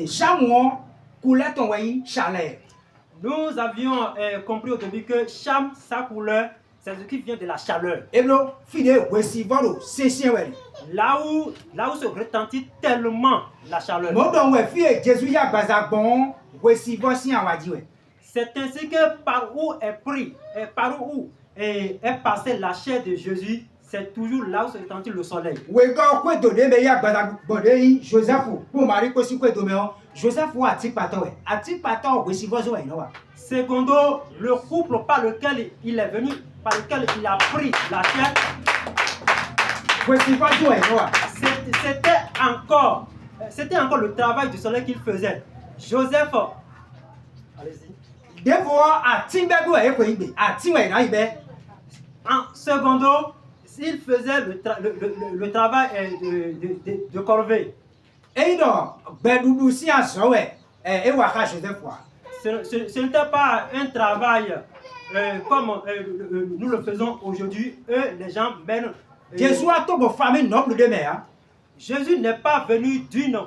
Samuel couleur ton way chaleur. Nous avions compris au début que Cham, sa couleur, c'est ce qui vient de la chaleur. Et là, fidèle, voici votre c'est ouais. Là où se retentit tellement la chaleur. Mon don ouais, fille, Jésus y a bazabon, voici voici en va dire. C'est ainsi que par où est pris, par où est passée la chair de Jésus, c'est toujours là où se retentit le soleil. Oui, quand on donne mais y a bazabon, Joseph, pour Marie aussi quoi donner, Joseph ou Atik Pato, Atik Pato, voici vos ouais, non. Secondo, le couple par lequel il est venu, par lequel il a pris la chair, c'était encore le travail du soleil qu'il faisait. Joseph, allez-y. En secondo, s'il faisait le travail de corvée. Ce n'était pas un travail comme nous le faisons aujourd'hui. Eux, les gens mènent. Jésus n'est pas venu d'une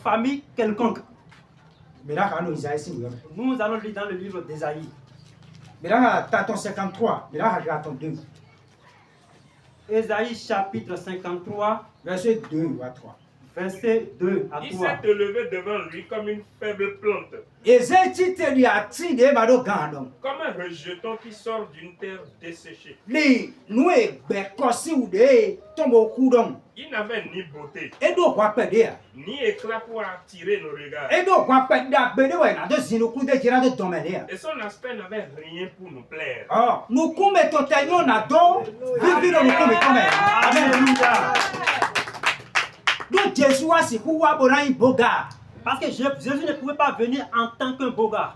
famille quelconque. Nous allons lire dans le livre d'Ésaïe. 53, Ésaïe chapitre 53, verset 2 à 3. Verset 2 à 3. Il s'est élevé devant lui comme une faible plante. Comme un rejeton qui sort d'une terre desséchée. Il n'avait ni beauté, ni éclat pour attirer nos regards. Et son aspect n'avait rien pour nous plaire. Alléluia. Donc Jésus a si quoi pour un beau gars. Parce que Jésus ne pouvait pas venir en tant qu'un beau gars.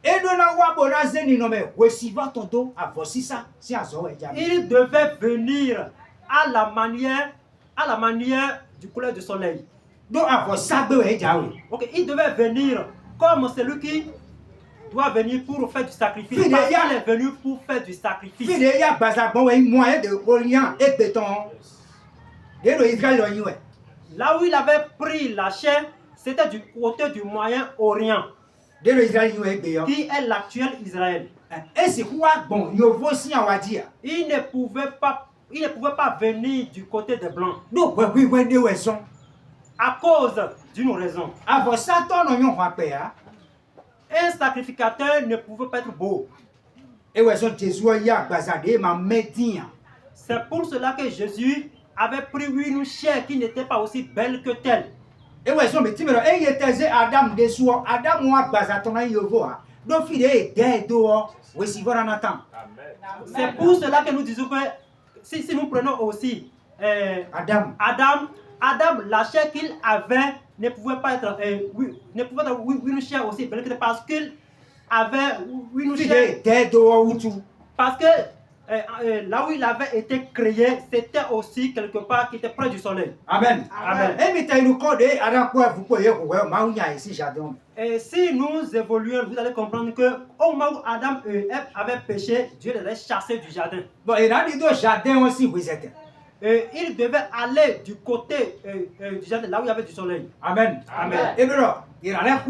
Et de la wa bona zeni no me voici va tonto a voici ça si a zo il devait venir à la manière du couleur du soleil. Donc a voici ça be jawe. OK, il devait venir comme celui qui doit venir pour faire du sacrifice. Il est venu pour faire du sacrifice. Il y a bazabon moyen de orient et béton. Là où il avait pris la chair, c'était du côté du Moyen-Orient, qui est l'actuel Israël. Et c'est quoi bon, il ne pouvait pas venir du côté des Blancs. À cause d'une raison. Un sacrificateur ne pouvait pas être beau. C'est pour cela que Jésus avait pris une chair qui n'était pas aussi belle que telle. C'est pour cela que nous disons que si nous prenons aussi Adam, la chair qu'il avait ne pouvait pas être une chair aussi belle que parce qu'il avait une chair. Parce que là où il avait été créé, c'était aussi quelque part qui était près du soleil. Amen. Amen. Et si nous évoluons, vous allez comprendre que au moment où Adam et Ève avaient péché, Dieu les a chassés du jardin. Bon, et là, il jardin aussi, vous êtes. Il devait aller du côté du jardin, là où il y avait du soleil. Amen. Amen. Et alors, il a l'air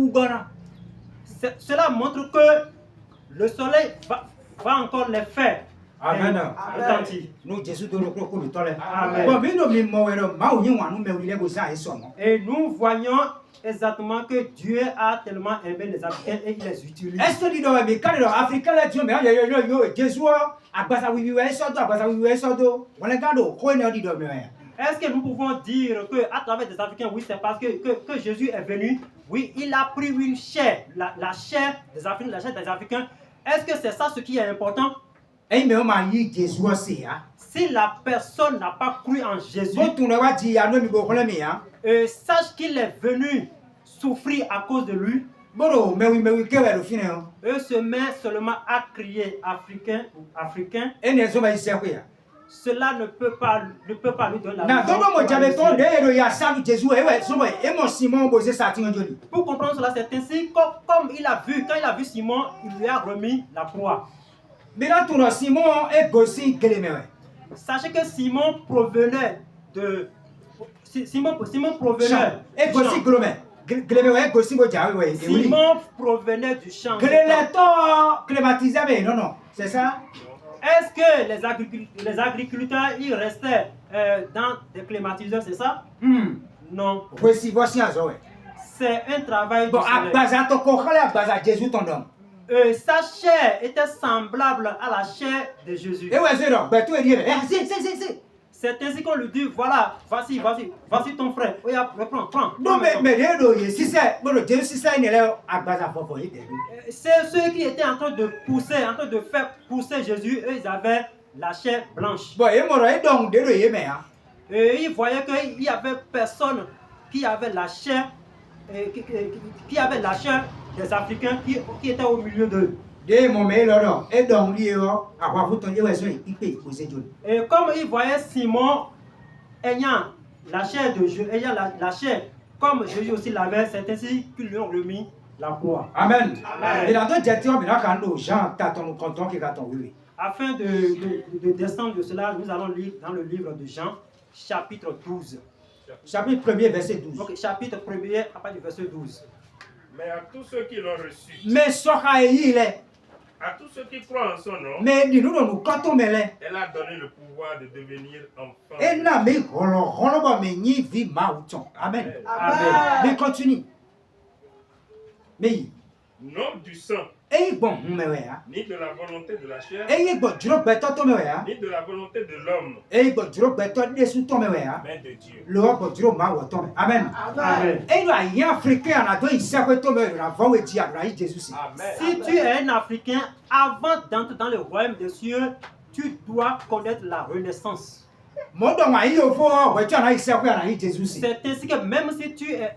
cela montre que le soleil va encore les faire. Amen. Nous, Jésus, de nous et nous voyons exactement que Dieu a tellement aimé les Africains et il les utilise. Est-ce que les Africains, est-ce que nous pouvons dire qu'à travers des Africains, oui, c'est parce que Jésus est venu, oui, il a pris une chair, la chair des Africains, la chair des Africains. Est-ce que c'est ça ce qui est important? Si la personne n'a pas cru en Jésus, sache qu'il est venu souffrir à cause de lui. Eux se mettent seulement à crier africain. Cela ne peut pas lui donner la raison. Pour comprendre cela, c'est ainsi comme quand il a vu Simon, il lui a remis la proie. Sachez que Simon provenait Simon provenait du champ. Non, c'est ça? Est-ce que les agriculteurs ils restaient dans des climatiseurs, c'est ça? Non. Voici un C'est un travail bon, sa chair était semblable à la chair de Jésus. C'est ainsi qu'on lui dit, voilà, voici ton frère. Oh, prends. Non, mais c'est ceux qui étaient en train de faire pousser Jésus, eux, ils avaient la chair blanche. Et ils voyaient qu'il y avait personne qui avait la chair, qui avait la chair des Africains qui étaient au milieu d'eux. Et comme ils voyaient Simon ayant la chair de Jésus, ayant la chair comme Jésus aussi l'avait, c'est ainsi qu'ils lui ont remis la croix. Amen. Afin de descendre de cela, nous allons lire dans le livre de Jean, chapitre 12. Chapitre 1er, verset 12. Ok, chapitre 1er, à partir du verset 12. Mais à tous ceux qui l'ont reçu, à tous ceux qui croient en son nom, elle a donné le pouvoir de devenir enfants. Amen. Mais continue. Mais Non du sang, ni de la volonté de la chair, ni de la volonté de l'homme, mais de Dieu. Amen. Si tu es un Africain, avant d'entrer dans le royaume des cieux, tu dois connaître la renaissance. C'est ainsi que même si tu es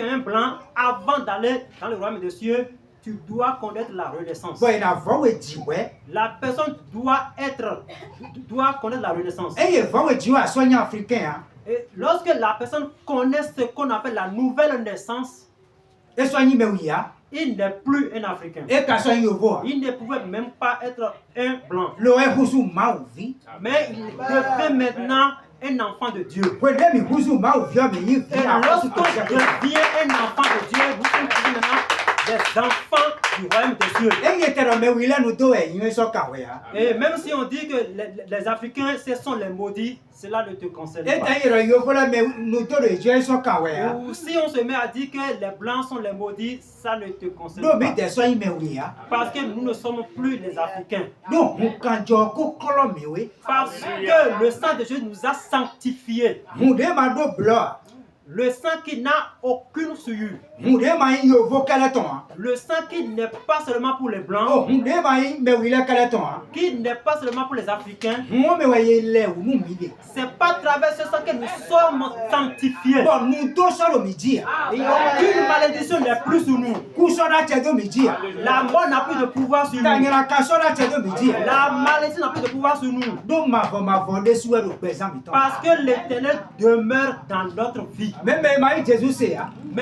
un blanc, avant d'aller dans le royaume des cieux, tu dois connaître la renaissance. La personne doit connaître la renaissance. Et lorsque la personne connaît ce qu'on appelle la nouvelle naissance, il n'est plus un Africain. Il ne pouvait même pas être un blanc. Mais il devient maintenant un enfant de Dieu. Et lorsqu'on devient un enfant de Dieu, nous sommes maintenant des enfants du royaume des cieux. Et même si on dit que les Africains, ce sont les maudits, cela ne te concerne pas. Ou si on se met à dire que les blancs sont les maudits, ça ne te concerne pas. Parce que nous ne sommes plus les Africains. Parce que le sang de Jésus nous a sanctifiés. Le sang qui n'a aucune souillure. Le sang qui n'est pas seulement pour les blancs. Qui n'est pas seulement pour les Africains. C'est pas à travers ce sang que nous sommes sanctifiés. Et aucune malédiction n'est plus sur nous. La mort n'a plus de pouvoir sur nous. La malédiction n'a plus de pouvoir sur nous. Parce que l'Éternel demeure dans notre vie. Mais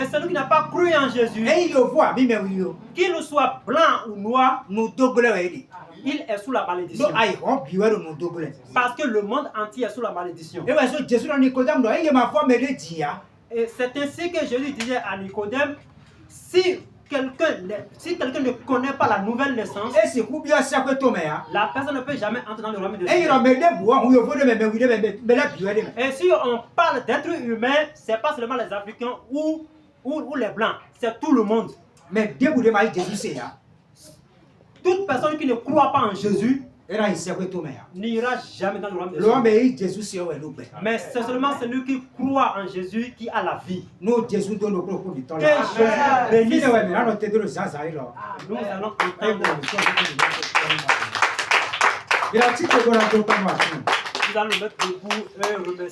celui qui n'a pas cru en Jésus, qu'il soit blanc ou noir, il est sous la malédiction. Parce que le monde entier est sous la malédiction. Et c'est ainsi que Jésus disait à Nicodème, si quelqu'un ne connaît pas la nouvelle naissance, la personne ne peut jamais entrer dans le royaume de Dieu. Et si on parle d'être humain, ce n'est pas seulement les Africains ou les Blancs, c'est tout le monde. Toute personne qui ne croit pas en Jésus n'ira jamais dans le royaume de Dieu. Mais c'est seulement celui qui croit en Jésus qui a la vie. Que Jésus bénisse. Nous allons nous mettre debout et remercier.